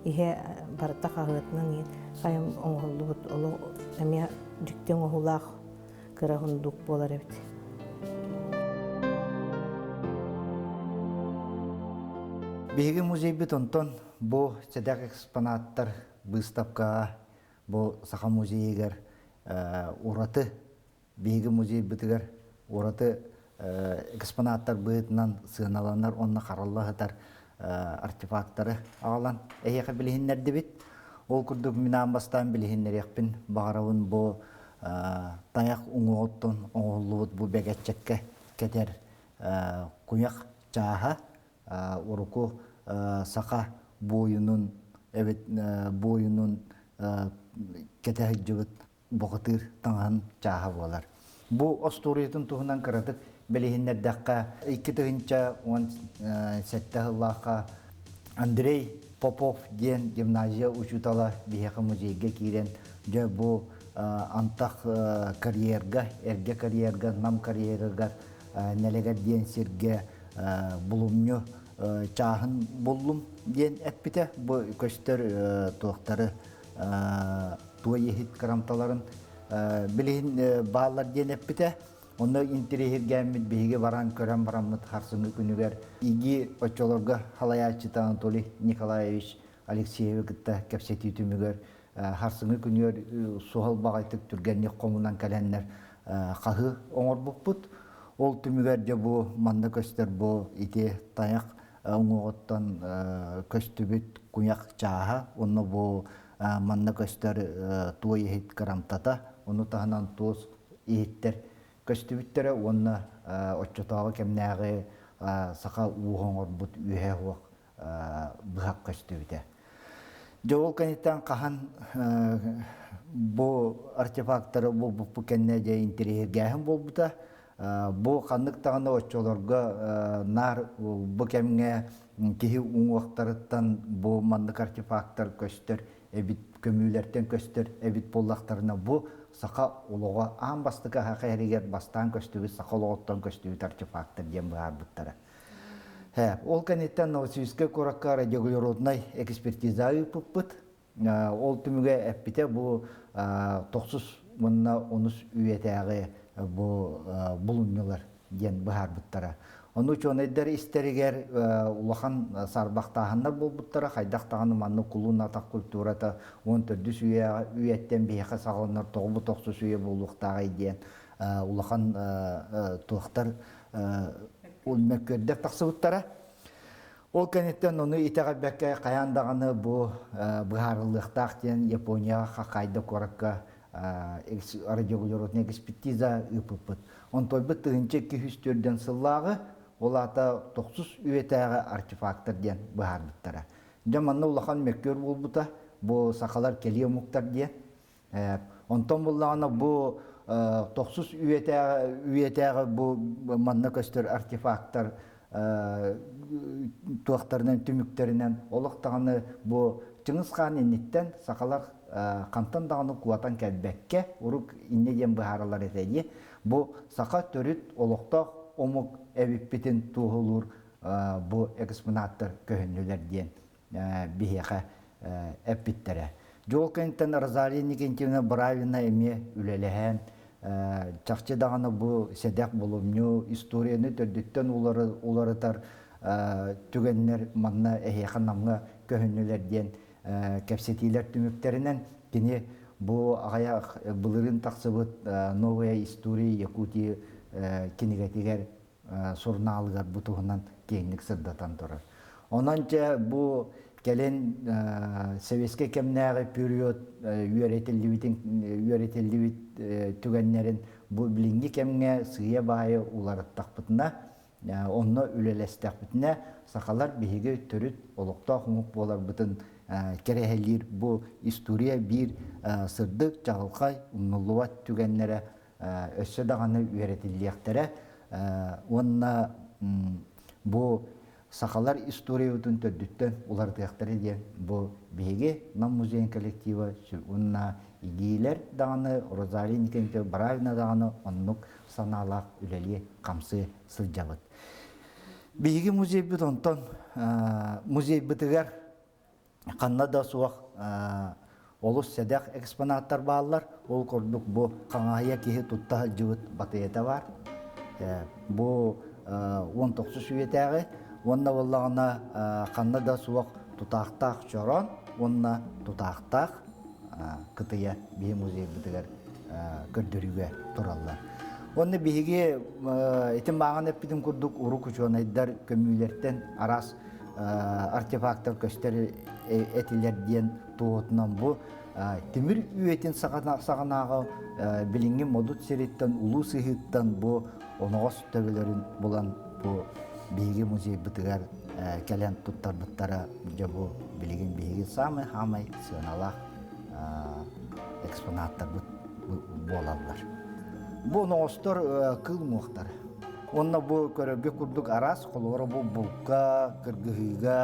ihe барта кагытнан ен кайым оңголлубут оло эме жүктен оңулак кырагындык болар эбит. Биһиги музей бит онтон бу седак экспонаттар выставка бу саха музейгер ураты биһиги музей битигер ураты экспонаттар бытынан сыналанар онна караллахатар артефакттары алан эйеха билихиннерди бит ол курдук минан бастан билихиннерекпин багарабын бу таяк уңооттон оңоллубут бу бегетчекке кетер куяк чааха уруку сака боюнун эбит боюнун кетехжибит богатыр таңан чааха болар бу осториятын туһунан кыратык билихиннердакка 2017 Андрей Попов ден гимназия учутала биһиха музейге кирен жö бу антах карьерга эрге карьерга нам карьерга нелегер ден сирге булумню чахын буллум ден эппите бу көстөр туактары туа ехит карамталарын билин баалар ден эппите Оны интерехир гәммит беге баран көрән бараммыт харсыңы күнігер. Иги очолорга халаячыта Анатолий Николаевич Алексеев гытта кәпсети түмігер. Харсыңы күнігер суғал бағайтык түргенне қомынан кәләннер қағы оңыр бұппыт. Ол түмігер де бұ манны көстер бұ ите таяқ оңғоттан көстүбіт күняқ чаға. Оны бұ манны көстер туы ехет карамтата. Оны тағынан туыз ехеттер көстүбіттері. Оны отчотағы кемнәғі сақа уғоңыр бұт үйе хуақ бұғақ көстүбіті. Жол кәнеттен қахан бұл артефакторы бұл кәнне де интерьергәхін бол бұта. Бұл қандық тағында отчоларға нар бұл кәмге кейі ұңуақтарыттан бұл мандық артефактор көстер, әбіт көмілерден көстер, әбіт боллақтарына бұл сақа олуға аң бастықы хақы әрігер бастан көстігі, сақа олуғыттан көстігі артефактор дем бұғар бұттары. Ол кәнеттен Новосибирскке коракка радиоуглеродной экспертиза ұппыт. Ол түміге әппіте бұл тоқсыз мұнна оныз үйетәғі бұлыннылар ден бұғар бұттара. Оны чон әддер істерігер ұлақан сарбақтағандар бұл бұттара, қайдақтағаны манны құлын атақ культурата 14 үйеттен бейеқі сағылынар 9-9 үйе болуқтағы ден ұлақан тұқтар ол мәккөрдек тақсыбыттара. Ол кәнеттен оны итеға бәкке қаяндағаны бұғарылықтақ ден Японияға қақайды коракка радиоуглеродный экспертиза үпіппіт. Он тойбыт тұғынче күйістөрден сыллағы ол ата 9 үйетәға артефактор ден бұғарбыттара. Жаманны ұлақан мәккөр бол бұта, бұл сақалар келие мұқтар ден. Онтон болағына бұл 9 үйетәғы бұл манны көстер артефактор туақтарынан, түміктерінен олықтағаны бұл Чыңыз хан иннеттен сақалар қантандағаны куатан кәлбәкке ұрық иннеден бұхаралар етеді. Бұл сақа төріт олықтақ омық әвіппетін туғылыр бұл экспонаттар көхінлерден бейеқа әппеттері. Жол кәнттен Розалия Никентьевна Бравина әме үлеліген чақчы дағаны бұл седек болымны историяны түрдіктен оларытар түгенлер манна әйеқанамға көхінлерден кәпсетилер түміктерінен кені бұл ағаяқ бұлырын тақсыбыт новая история Якутия кенегетігер сұрналығар бұтығынан кеңлік сырдатан тұрар. Онанча бұл кәлен советский кемнәғі период үйеретелдівит түгеннерін бұл білінгі кемге сыя байы уларыттақ бұтына, онны үлелестәк бұтына сақалар бейге түріт олықта құңық болар бұтын керехелер бұл история бір сырдық жағылқай ұңылуат түгеннері өссі дағаны үйеретелдіяқтары. Онна бұл сақалар история өтін түрдіктен олардықтары де бұл бейге нам музейн коллективі онна игейлер дағаны Розалия Никентьевна Бравина дағаны оннық саналақ үлелі қамсы сылжабыт. Бейге музей бұт онтон музей бұтығар қанна да суақ олыс сәдәқ экспонаттар бағалар. Ол көрдік бұл қаңағия кейі тұтта жывыт батыйеті бар. Бұл 19 үйетәғі. Онна болағына қанна да суақ тұтақтақ жорон, онна тұтақтақ кытыя бей музей бұтығар көрдіріге тұралар. Онны бейге етім маған әппетін көрдік ұры күшуан айдар көмілерден арас артефактор көстері әтілерден туғытынан бұл темір үйетін сағанағы білінген модут сереттен, ұлы сығыттан бұл оңығыз төгілерін болан бұл бейге музей бұтығар кәлен тұттар бұттара бұл білеген бейге самай хамай сығаналақ экспонаттар болалар. Бұл оңғыстар қыл мұқтар. Онна бұл көрөбе күрдік арас, қолуары бұл бұлқа, кіргіға,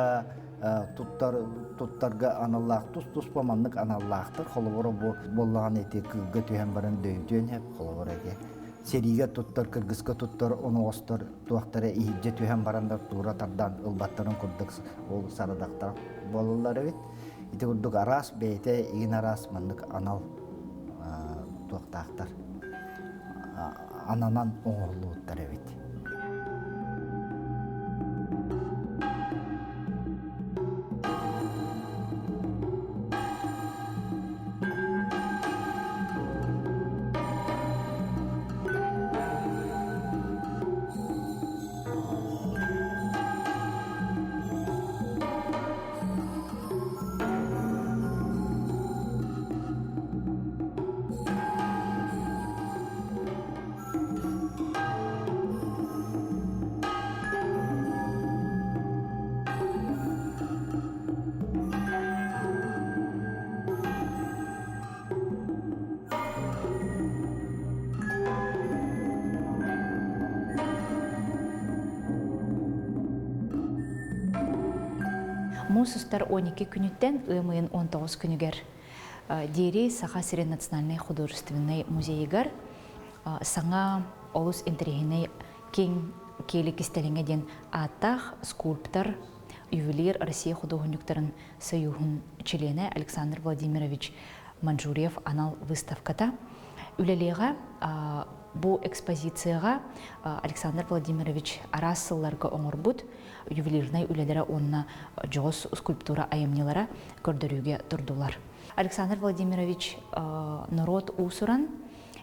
туттарға аналлақ, тұс паманлық аналлақтыр. Қолуары бұл болған еті кілгі түйен барын дөйден әп қолуары әке. Сериге туттар, кіргізгі туттар, оны остар, туақтары иһидже түйен барандар тура тардан ылбаттарын күрдік ол сарыдақтар болылар өйт. Ити күрдік арас, бейте, егін арас, мандық анал туақтақтар. ананан оңорлууттар эбит. Мусустар 12 күнүттен ымыйын 19 күнүгер Дери Саха-Сирен национальный художественный музейгар саңа олус интерегине кең келик истелеңе ден аттах скульптор, ювелир Россия художниктарын союзун члены Александр Владимирович Манжурьев анал выставката. Үлелеға бу экспозицияға Александр Владимирович арасылларга оңорбут ювелирный үлелері онна жоғыз скульптура айымнелара көрдірүүгө турдулар. Александр Владимирович народ усуран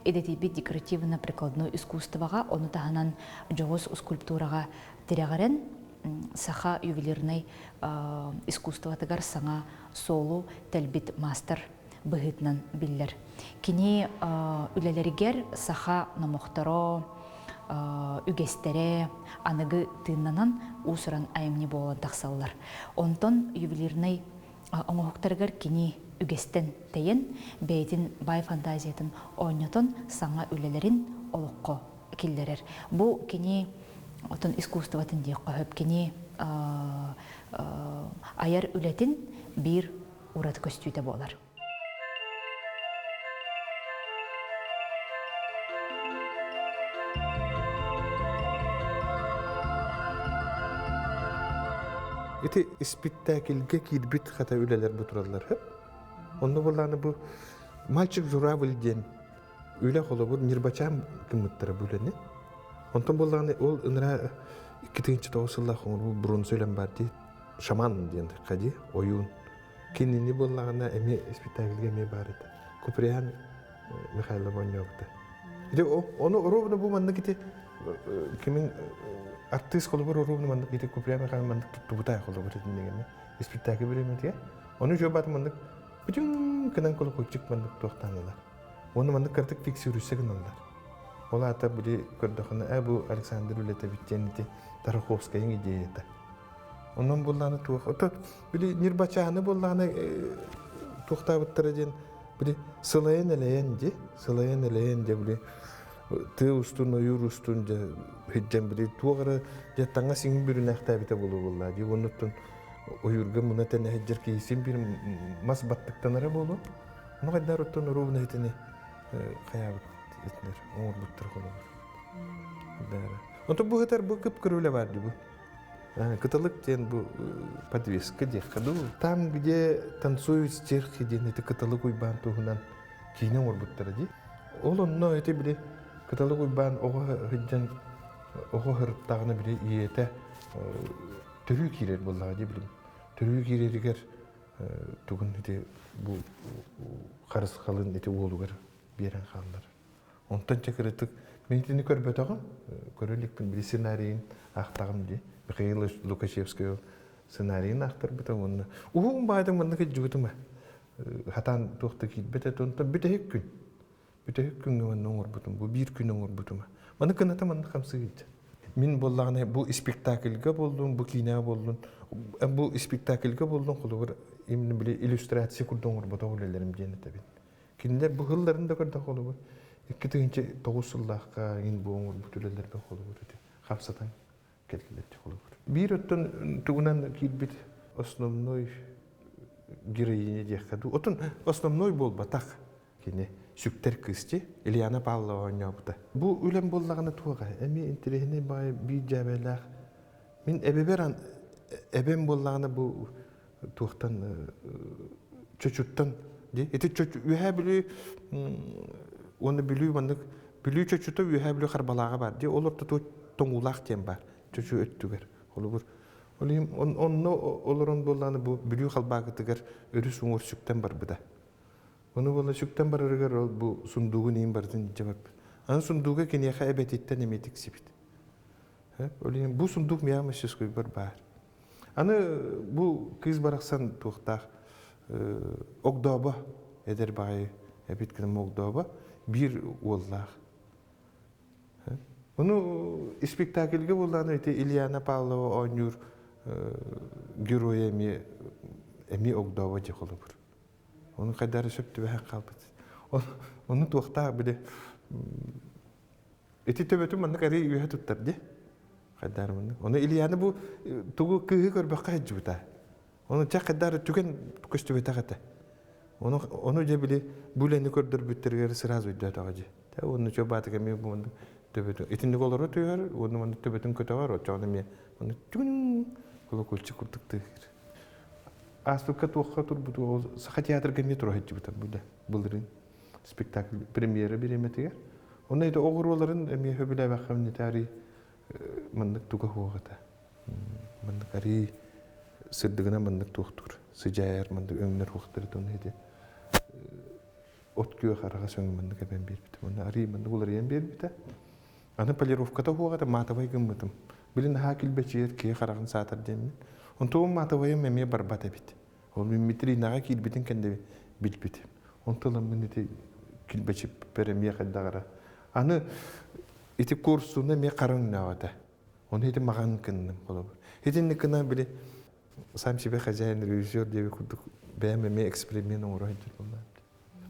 эдетиби декоративно-прикладной искусствоға оны тағанан жоғыз скульптурага тирегaren саха ювелирный искусствотыгар саңа солу тәлбит мастер быгытнан биллер. Кини үлелеригер саха намохтаро, үгестере, аныгы тыннанан усуран айымни болан тақсаллар. Онтон ювелирный оңоқтаргар кини үгестен тейен, бейтин бай фантазиятын ойнотон саңа үлелерин олыққо киллерер. Бу кини отон искусствотын дейқ қойып, кини аяр үлетін бір урат көстүйті болар. Эти спектакльге кирбит хата үлелер бутуралар хеп. Онда буланы бу мальчик журавль ден үле холо бу нирбачам кымыттары бүлене. Онтон буланы ол ынра 2-нче тоосылла бу бурун сөйлем бар ди. Шаман ден кади оюн. Кинини буллагына эми спектакльге эме бар эти. Куприян Михаил Ломонёвта. Иде оны ровно бу манда ките кимин артист колобор ровно манда ките Куприян Михаил манда тубутай колобор дегенме. Спектакль береметке. Оны жобат манда бүтүн кынан коло койчук манда токтанылар. Оны манда картык фиксируйсеген олар. Ола ата були көрдөкөнө бу Александр Улетовичтенити Тараховская идеята. Онун булланы тух. Ото били нирбачаны булланы тохтабыттыр ден били сылайын элеен де били ты устун оюр устун же хиджен били тугара же таңга сиңин бирин актабыта болу булла. Же онуттун оюрга муна тене хиджер кейсин бир мас баттыктанара болу. Аны кайдар оттон ровно этини каябыт этнер оңорбуттар колу. Дара. Онто бу гытар бу кып көрүлө бар ди бу. Каталык тен бу подвеска дехаду. Там, где танцуют стерхи, ден это каталык уйбан тугунан кине орбуттар ди. Олон но это били каталык уйбан ого хиджан ого хырттагына били иете төрүү кирер боллага ди билим. Төрүү киреригер тугун эти бу карыс калын эти олугар берен калдар. Онтан чакырытык менитини көрбөтөгөн көрөлүкпүн били сценарийин актагым ди. Михаил Лукашевский сценарийин актар битен онны. Угун байдын мындык жугутума. Хатан тохта китбете тонтон бүтө күн. Бүтө күнгө мен оңорбутум. Бу бир күн оңорбутума. Маны кыната маны камсыгыйт. Мен боллагына бу спектакльга болдум, бу кино болдум. Бу спектакльга болдум колор именно биле иллюстрация курдун оңорбута олелерим денете бит. Кинде бу хылларында көрдө колор. 2-9 жылдакка ин бу оңорбутулелерде колор ди. Камсатан бир оттон тугунан килбит основной героиня дехаду. Отон основной болба так кене сүктер кысти Ильяна Павлова ойнопта. Бу үлем боллагына туга эми интерехине бай би жабелах. Мен эбеберан эбем боллагына бу туктан чөчүттан ди. Эти чөчү үһә били оны билүү мандык Білүү чөчүтө үйә білүү қарбалаға бар. Де олар тұту тоңулақ тем бар. Чөчү өттігер. Олар онны оларын боланы бұл білүү қалбағы тігер өріс оңыр сүктен бар бұда. Оны бола сүктен бар өрігер ол бұл сұндуғы нейін бардың жабап. Аны сұндуға кенеға әбәтеттен еметік сепет. Бұл сұндуқ мияғымыз сөз көй бар. Аны бұл кыз барақсан туқтақ оғдоба әдер бағай әбеткінің оғдоба бір оллақ. Оны спектакльге боланы Ильяна Павлова ойнур героя әме оғдоба же қолы бұр. Оны қайдары сөпті бәң қалбыд. Оны туқтақ біле эти төбөтү мандык ари үйө туттар де. Кайдар мандык. Оны Ильяны бу тугу кыгы көрбөккө жубута. Оны чак кайдар түген көстөбөтө ката. Оны же биле булени көрдөр бүттергер сразу үйдө тагы. Та оны чобаты кеме бу төбөтү. Этинди колору түйөр, оны мандык төбөтүн көтөгөр, чоны ме. Оны түгүн колоколчу курдукту. Астукка туакка турбуту саха театрга ме тура жубута буда. Булдырын спектакль премьера береметигер. Оны это оғыроларын әме хөбілі баққамын тәрі мандық туға хуағыда. Мандық әрі сырдығына мандық туқтыр. Сыжайар мандық өңнер хуқтырды. Оны әді от күйе қараға сөңі мандық әбен бербіді. Оны әрі мандық олар ең бербіді. Аны полировката хуағыда матавай гыммытым. Білін хакіл бәчер кей қарағын сатыр демін. Он тоғын матавайым әме барбат әбіді. Ол мен метринаға келбетін кәнде білбіді. Он тылым мен әді келбәчі пәрәмия қайдағыра. Аны эти курсуна ме караңнавата. Он эти маган кынным болуп. Эдинни кына биле сам себе хозяин, режиссер деп курдук бәме эксперимент оңройдыр болду.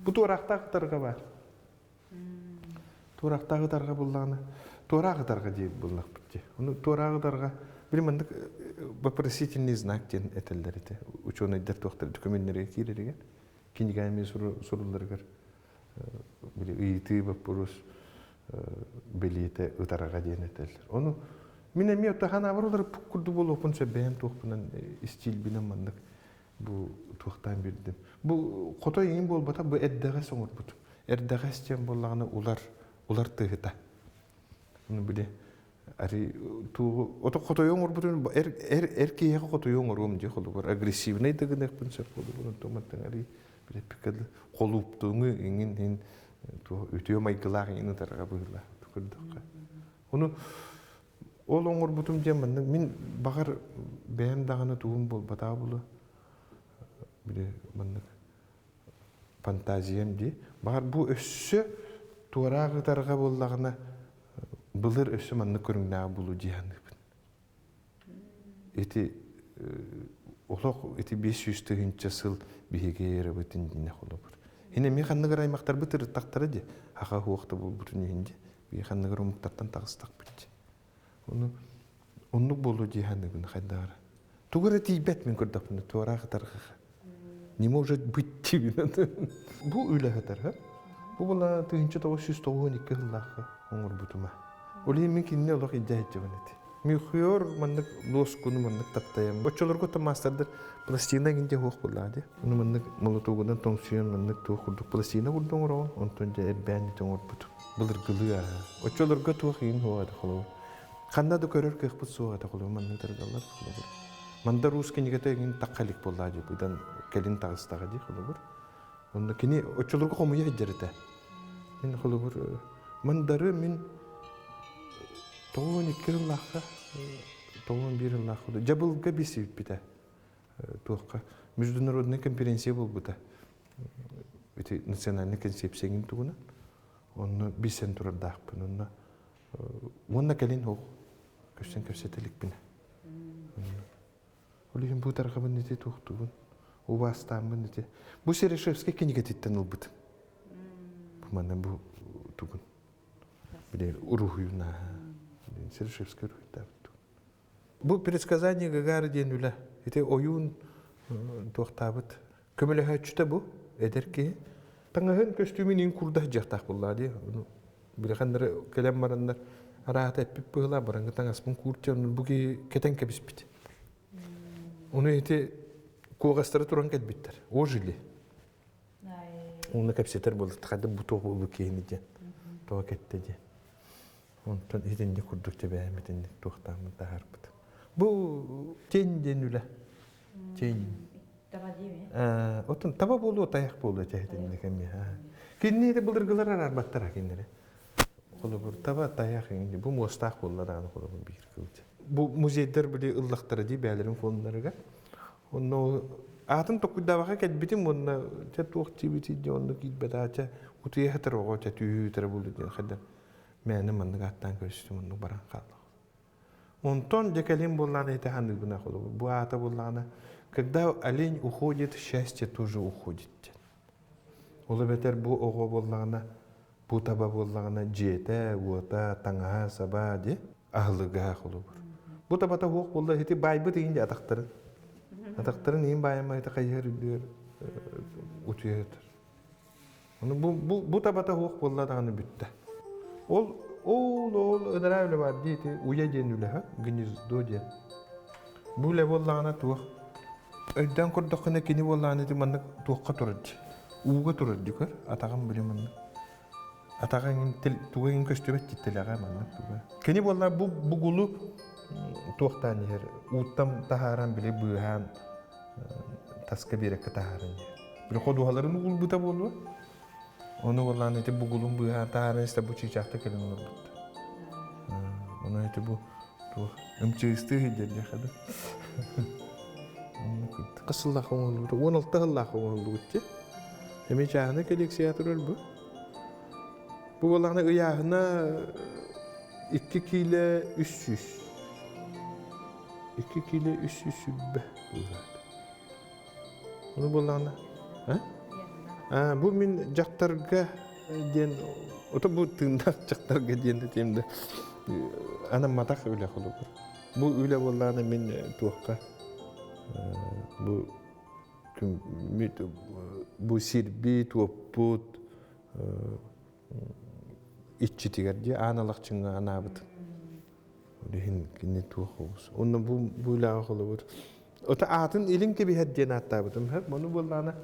Бу турактагытарга бар. Турактагытарга булланы, турагытарга деп буллак битти. Уну турагытарга билмендик вопросительный знак ден этелдер эте. Ученыйдар доктор документтери кирерген. Кинигами суруларга биле ыйты вопрос билете утарага денетелер. Оны менен мен тахана барулар курду болуп онча бем тохпунан стиль билен мандык бу тохтан бирдим. Бу кото эң болбата бу эддеге соңор бут. Эрдеге стен боллаганы улар тыгыта. Уну биле ари ту ото кото оңор бутун эркеге кото оңор ом же холугар агрессивный дегенек пунсер болду. Томаттан ари биле пикел колуптуңу эңин үтіе майгылағы ені тарға бұйырла. Оны ол оңыр бұтым жеміннің мен бағар бәйім дағаны туғым бол бата бұлы фантазиям де. Бағар бұ өссі туарағы тарға боллағына бұлыр өссі манны көріңнағы бұлы жиғандықпын. Еті олық 500 түгінші сыл бейге ері бұтын діне қолы бұр. Хине ми ханныгар аймактар бытыр тактары де, аха хуакта бул бүтүн энди. Би ханныгар умуктартан тагыстак битти. Оннук болду жиханныгын хайдар. Тугара тийбет мен көрдөпүн туарага тарга. Не может быть тибин. Бу үле хатар. Бу була 1992 жылдагы оңор бутума. Оли мен кинне олох идея жабанет. Ми хүйөр мандык доскуну мандык таптайм. Бочолорго та мастердер пластина гинде хук булады. Уну мандык молотугунан тоңсуян мандык тухурдук пластина бурдуң ро, онтон же эрбәни тоңор бут. Булыр гылы. Очолорго тух ин хуады холо. Ханна да көрөр кыхпут суада холо мандык таргалар холо. Манда русский нигете гин таккалик булады. Будан келин тагыстага ди холо. Онда кини очолорго комуя жерете. Мен холо мандары мен тоон 2 жыллакка, тоон 1 жыллакка. Жабылга бисип бите. Туакка международный конференция болбута. Эти национальный концепцияны тугуна. Онны бисен турдакпын. Онна келин хо. Көстен көрсөтөлүк бине. Олим бу таргабын эти туктугун. Убастамын эти. Бу Серешевский кенигетиттен албыт. Бу мана бу тугун. Биле урухуна. Серешевский руйта. Бу предсказание Гагары ден үле. Это оюн тоқтабыт. Көмелі хөтчіті бұ, әдерке. Таңағын көстюмінен күрді жақтақ бұллады. Білі қандары кәлем марандар арағат әппіп бұғыла бараңғы таңаспын күртте, бұғы кетен кәбіс біті. Оны әте қоғастары тұран кәдбіттер. О жылы. Оны кәпсетер болды. Тақады бұ тоғы бұлы кейіні ден. тоğa кетти де. Ondan idinli kurduk tebeyim idinli tuğtamı da harpıdı. Bu tenden üle. Ten. Taba değil mi? Otun taba bolu otayak bolu tehdinli kemi. Kinni de bılırgılar arar battara kinleri. Kolu bur taba tayak indi. Bu mostaq bollar anı kolu bir kıldı. Bu muzeyler bile ıllaqtara di bəylərin fonlarıga. Onu atın tokudda vaqa ketbitim onna chat waqti di onu gitbada acha utuya hatar ogo chat tüyütara buldu diye xadda. Məni mandı qattan köstüm onu baran qaldı. Ondan декалим болланы это ханды бuna кылы. Bu ата болланы, когда олень уходит, счастье тоже уходит. Олы бетер бу ого болланы, бу таба болланы жете, уота, таңа, саба де, ахлыга кылы бар. Бу табата хоқ болды, эти байбы дейін де атақтарын. Атақтарын ең байыма это қайыр үйлер утуятыр. Бу табата хоқ болды дағаны бүтті. Ол ыдара өлі бар дейті, уя ден өлі, гнездо ден. Бұл өлі боллағына туақ. Өйден құрдықына кені боллағына де маннық туаққа тұрады. Уға тұрады көр, атағын білі маннық. Атағын туғын көстөбет дейттіліға маннық туға. Кені боллағына бұл ғылу туақтан ер. Уттам тахаран біле бұйған таска берекке тахаран ер. Біле қодуғаларын ұғыл бұта болуы. Onu vallahi neti bu gulun bu hatarın işte bu çiçekte kelin olur bu. Onu neti bu ömçü istiyor diye kadar. Kısıllah olur. 16 yıllık olur bu. Hemen çağına koleksiyatör bu. Bu vallahi ayağına 2 kilo 300. 2 kilo 300 sübbe. Onu vallahi ha? Bu min jaktarga diyen, oto bu tındak jaktarga diyen de temde ana matak öyle olur. Bu öyle vallahi min tuğka bu sirbi tuğput iççi tigar diye analak çınga anabıt. Öyle hinni tuğka olsun. Onunla bu öyle olur. Oto atın ilin gibi hediyen hatta bıdım. Hep onu vallahi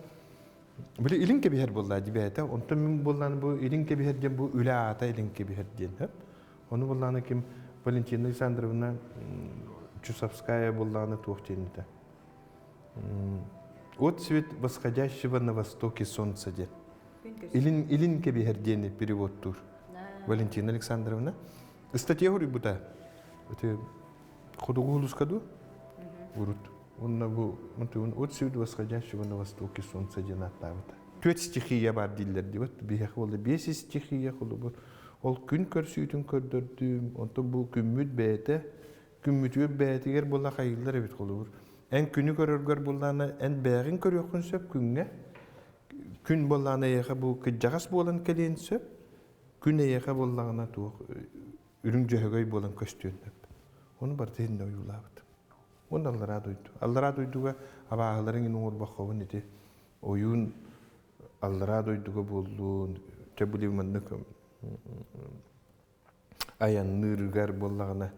böyle ilin gibi her bolla dibete. Ondan min bollan bu ilin gibi her diyen bu üle ata ilin gibi her diyen hep. Onu bollan kim Valentina Alexandrovna Чусовская болланы туохтенде. От свет восходящего на востоке солнца ден. Илин gibi her diyen перевод тур. Valentina Alexandrovna. Статья говорит бута. Это ходугулус каду. Урут. Он от свет восходящего на востоке солнца ден аттабыта. Төт стихия бар диллер дебат. Бихе болду 5 стихия болду. Ол күн көрсүйтүн көрдөрдүм. Онто бу күмүт бээте. Күмүтүгө бээтигер болла кайылдар эбит болобур. En күнү көрөргөр болланы en бээгин көрөкүн сөп күнгө. Күн болланы эха бу кыжагас болан келен сөп. Күн эха боллагына тук үрүң жөгөй болан көстөнөп. Onu бар тенде уюлабыт. Onu Allara duydu. Allara duyduga abağaların inur bakavın eti. Oyun Allara duyduga boldu. Tebuli mandık ayanırgar bollağına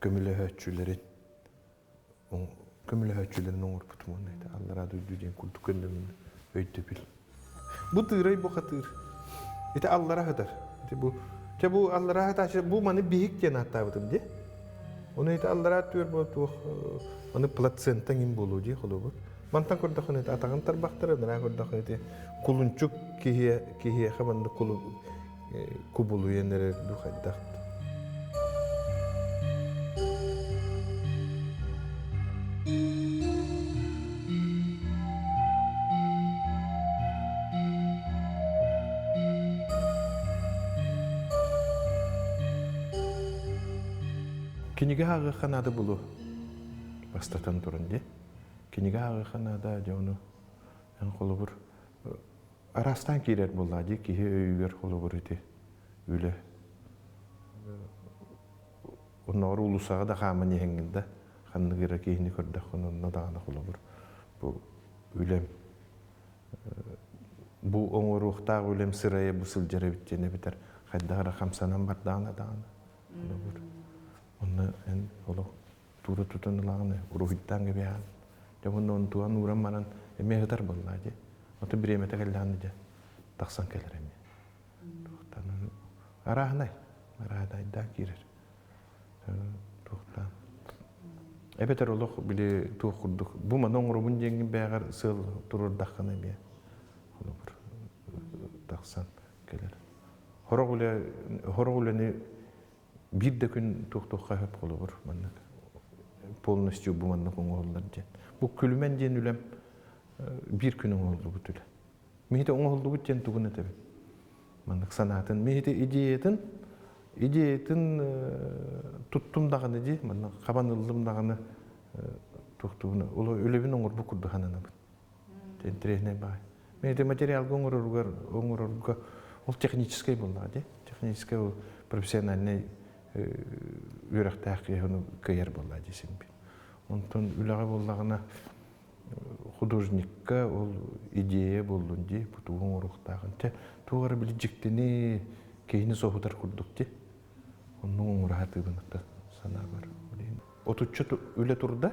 kömüle höçülerin. Kömüle höçülerin onur putumun eti. Allara duydu diyen kultu köndümün öydü bil. Bu tığırayı bu katır. Eti Allara kadar. Bu Allara kadar. Bu manı bihik diyen hatta bıdım diye. Onu eti Allara atıyor bu. Onu placenta'nın in bolu diye kolu. Mantan korda konu eti atağın tarbaqtırı dara korda konu eti kulunçuk kihiye xamandı kulu kubulu yenere duxaddaq. Kiniga hağı xanadı bulu. Bastatan turun diye. Kiniga hağı xanada onu en kolubur. Arastan kirer bolladı ki öýger kolubur eti. Öyle. Onlar ulusağı da xamın yenginde. Xanlı gira kihini kördə xonunda dağına kolubur. Bu ölem. Bu oňur uxtaq ölem sıraya bu sılcara bitjene biter. Xaddara xamsanan bar dağına. Kolubur. Onu en olu turu tutanılağını uruhittan gibi han. Jamun on tuan uram manan eme hatar bolladı. Otu biremete gellandı. Taqsan keler eme. Арахнай да кирер. Туқтан. Эбетер олох биле туох курдук. Бу манон рубун жеңин бәгәр сыл турur даккана бия. Олор таксан келер. Хорогулени бир де күн туктукка хөп болор манна. Полностью бу манна коңоллар же. Бу күлмен жен үлем бир күн оңолду бу түле. Мейде оңолду бу жен тугуна тебе. Манна санатын мейде идеятын туттум даганы же, манна кабанылдым даганы туктугуна. Улу өлебин оңор бу курду ханана бу. Тентрехне бай. Мейде материал оңорурга ол технический болла же. Технический профессиональный үйрәктәк яны кыйыр болла дисем бит. Онтон үләгә боллагына художникка ол идея болдун ди, бутугун уруктагын те тугары билҗиктени кейини сохутар курдук ди. Онун ураты бунакта сана бар. Отуччу үле турда.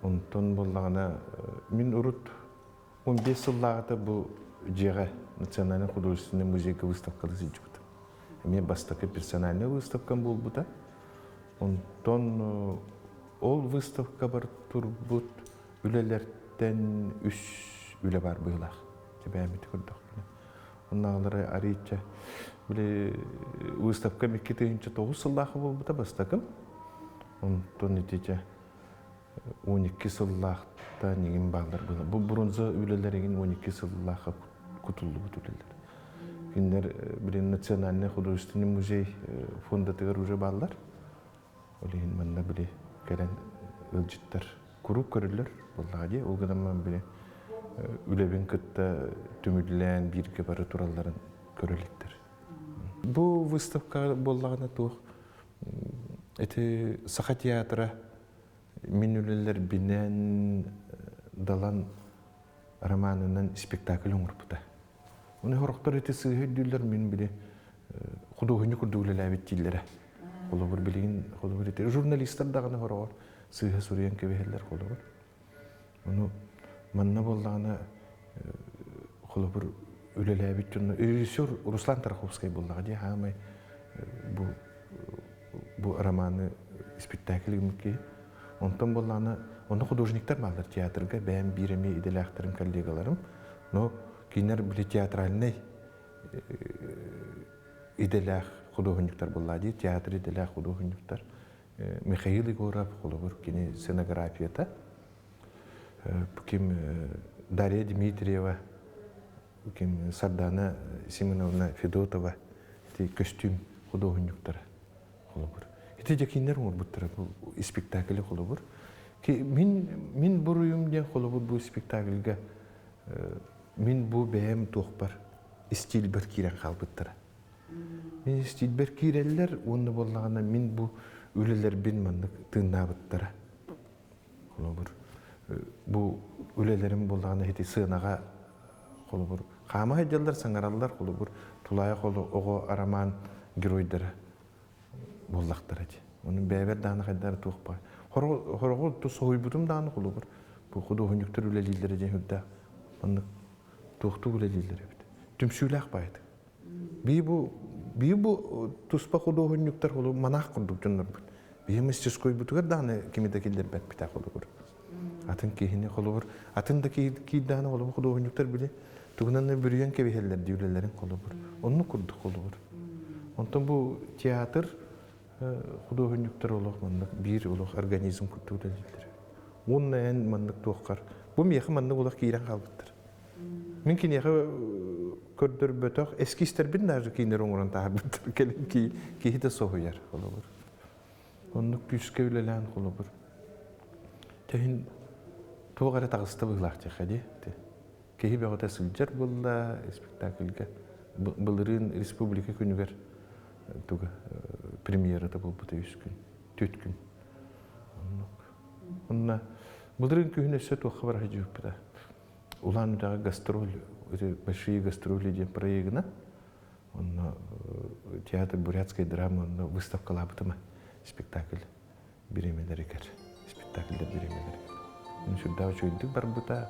Онтон боллагына мин урут 15 жылларда бу жега национальный художественный музейга выставкалар сыжып. Мен бастакы персональный выставкам болбута. Онтон ол выставка бар турбут үлелерден 3 үле бар быйлах. Тебәмит күрдүк. Оннагылары арича биле выставка 2009 жылдагы болбута бастакым. Онтон нетиже 12 жыллакта нигин балдар була. Бу бронза үлелерин 12 жыллакка кутулду бүтүлөр. Киндер билен национальный художественный музей фондатыгар уже балдар. Олин манда биле келен ылжыттар куруп көрүлөр боллагы. Ол гынан биле үлебин кытта түмүллән бирге бары туралларын көрөлүктөр. Бу выставка боллагына тух эти Саха театра минүлелер бинен далан романынан спектакль оңурпута. Уны хорохтор эти сыйдүлөр мен биле художник курдулар биттилер. Холобур билин холобур эти журналисттер дагы хорогор сыйга сурыян кебелер холобур. Уну манна боллагына холобур өлелер биттүн режиссер Руслан Тарховский боллагы хамай бу романы спектакльгимки онтон боллагына оны художниктер балдар театрга бәм биреме иделахтырым коллегаларым, но кинер биле театральный иделах художниктер боллади, театр иделах художниктер. Михаил Егоров холобур кине сценографията. Ким Дарья Дмитриева, ким Сардана Семеновна Федотова, те костюм художниктер холобур. Эти же кинер орбуттар бу спектакль холобур. Ки мин буруюм ден холобур бу спектакльга мин бу бәм тохпар стиль бер кирен халбыттар. Мин стиль бер киреллер онны боллагана мин бу үлелер бин мандык тыnnабыттар. Холобур бу үлелерим боллагана хети сынага холобур кама хеделлер саңараллар холобур тулая холо ого араман геройдары боллактар эти. Onun bäber dany kadar toqpa. Horogul to soybutum dany qulubur. Bu hudojniktер үлелилери жеңүдө. Аны тоқту үлелилери бит. Түмсүләк байт. Би бу туспа художниктер qulub манах курдук жоннор бит. Би мастерской бутугар даны кимеде келдер бет бита qulubur. Атын кийини qulubur. Атын да ки даны qulub художниктер биле тугунан бүрүгөн кебелер дүүлелерин qulubur. Onu курдук qulubur. Онтон бу театр художниктер олох мандык бир олох организм күтүлелер. Оннан мандык тоққар. Бу мехи мандык олох кийрен калбыттыр. Мен кинеге көрдөр бөтөк эскистер бин даже кинер оңрон таабыттыр. Келин кийде соһуяр болобур. Оннук күскө үлелен болобур. Тен тоғара тагыста булак жахади. Кеһи бөгөтө сылжар булла спектакльге. Былырын республика күнүгөр туга премьерада болбута 3 күн, 4 күн. Онна былырын күнөсө тоққа бар хажыпта. Уландагы гастроль, большие гастроли ден проектна. Онна театр бурятской драмы, онна выставкалар бутыма спектакль биремелер экер. Спектакльдер биремелер. Мын шурда чөйдүк бар бута.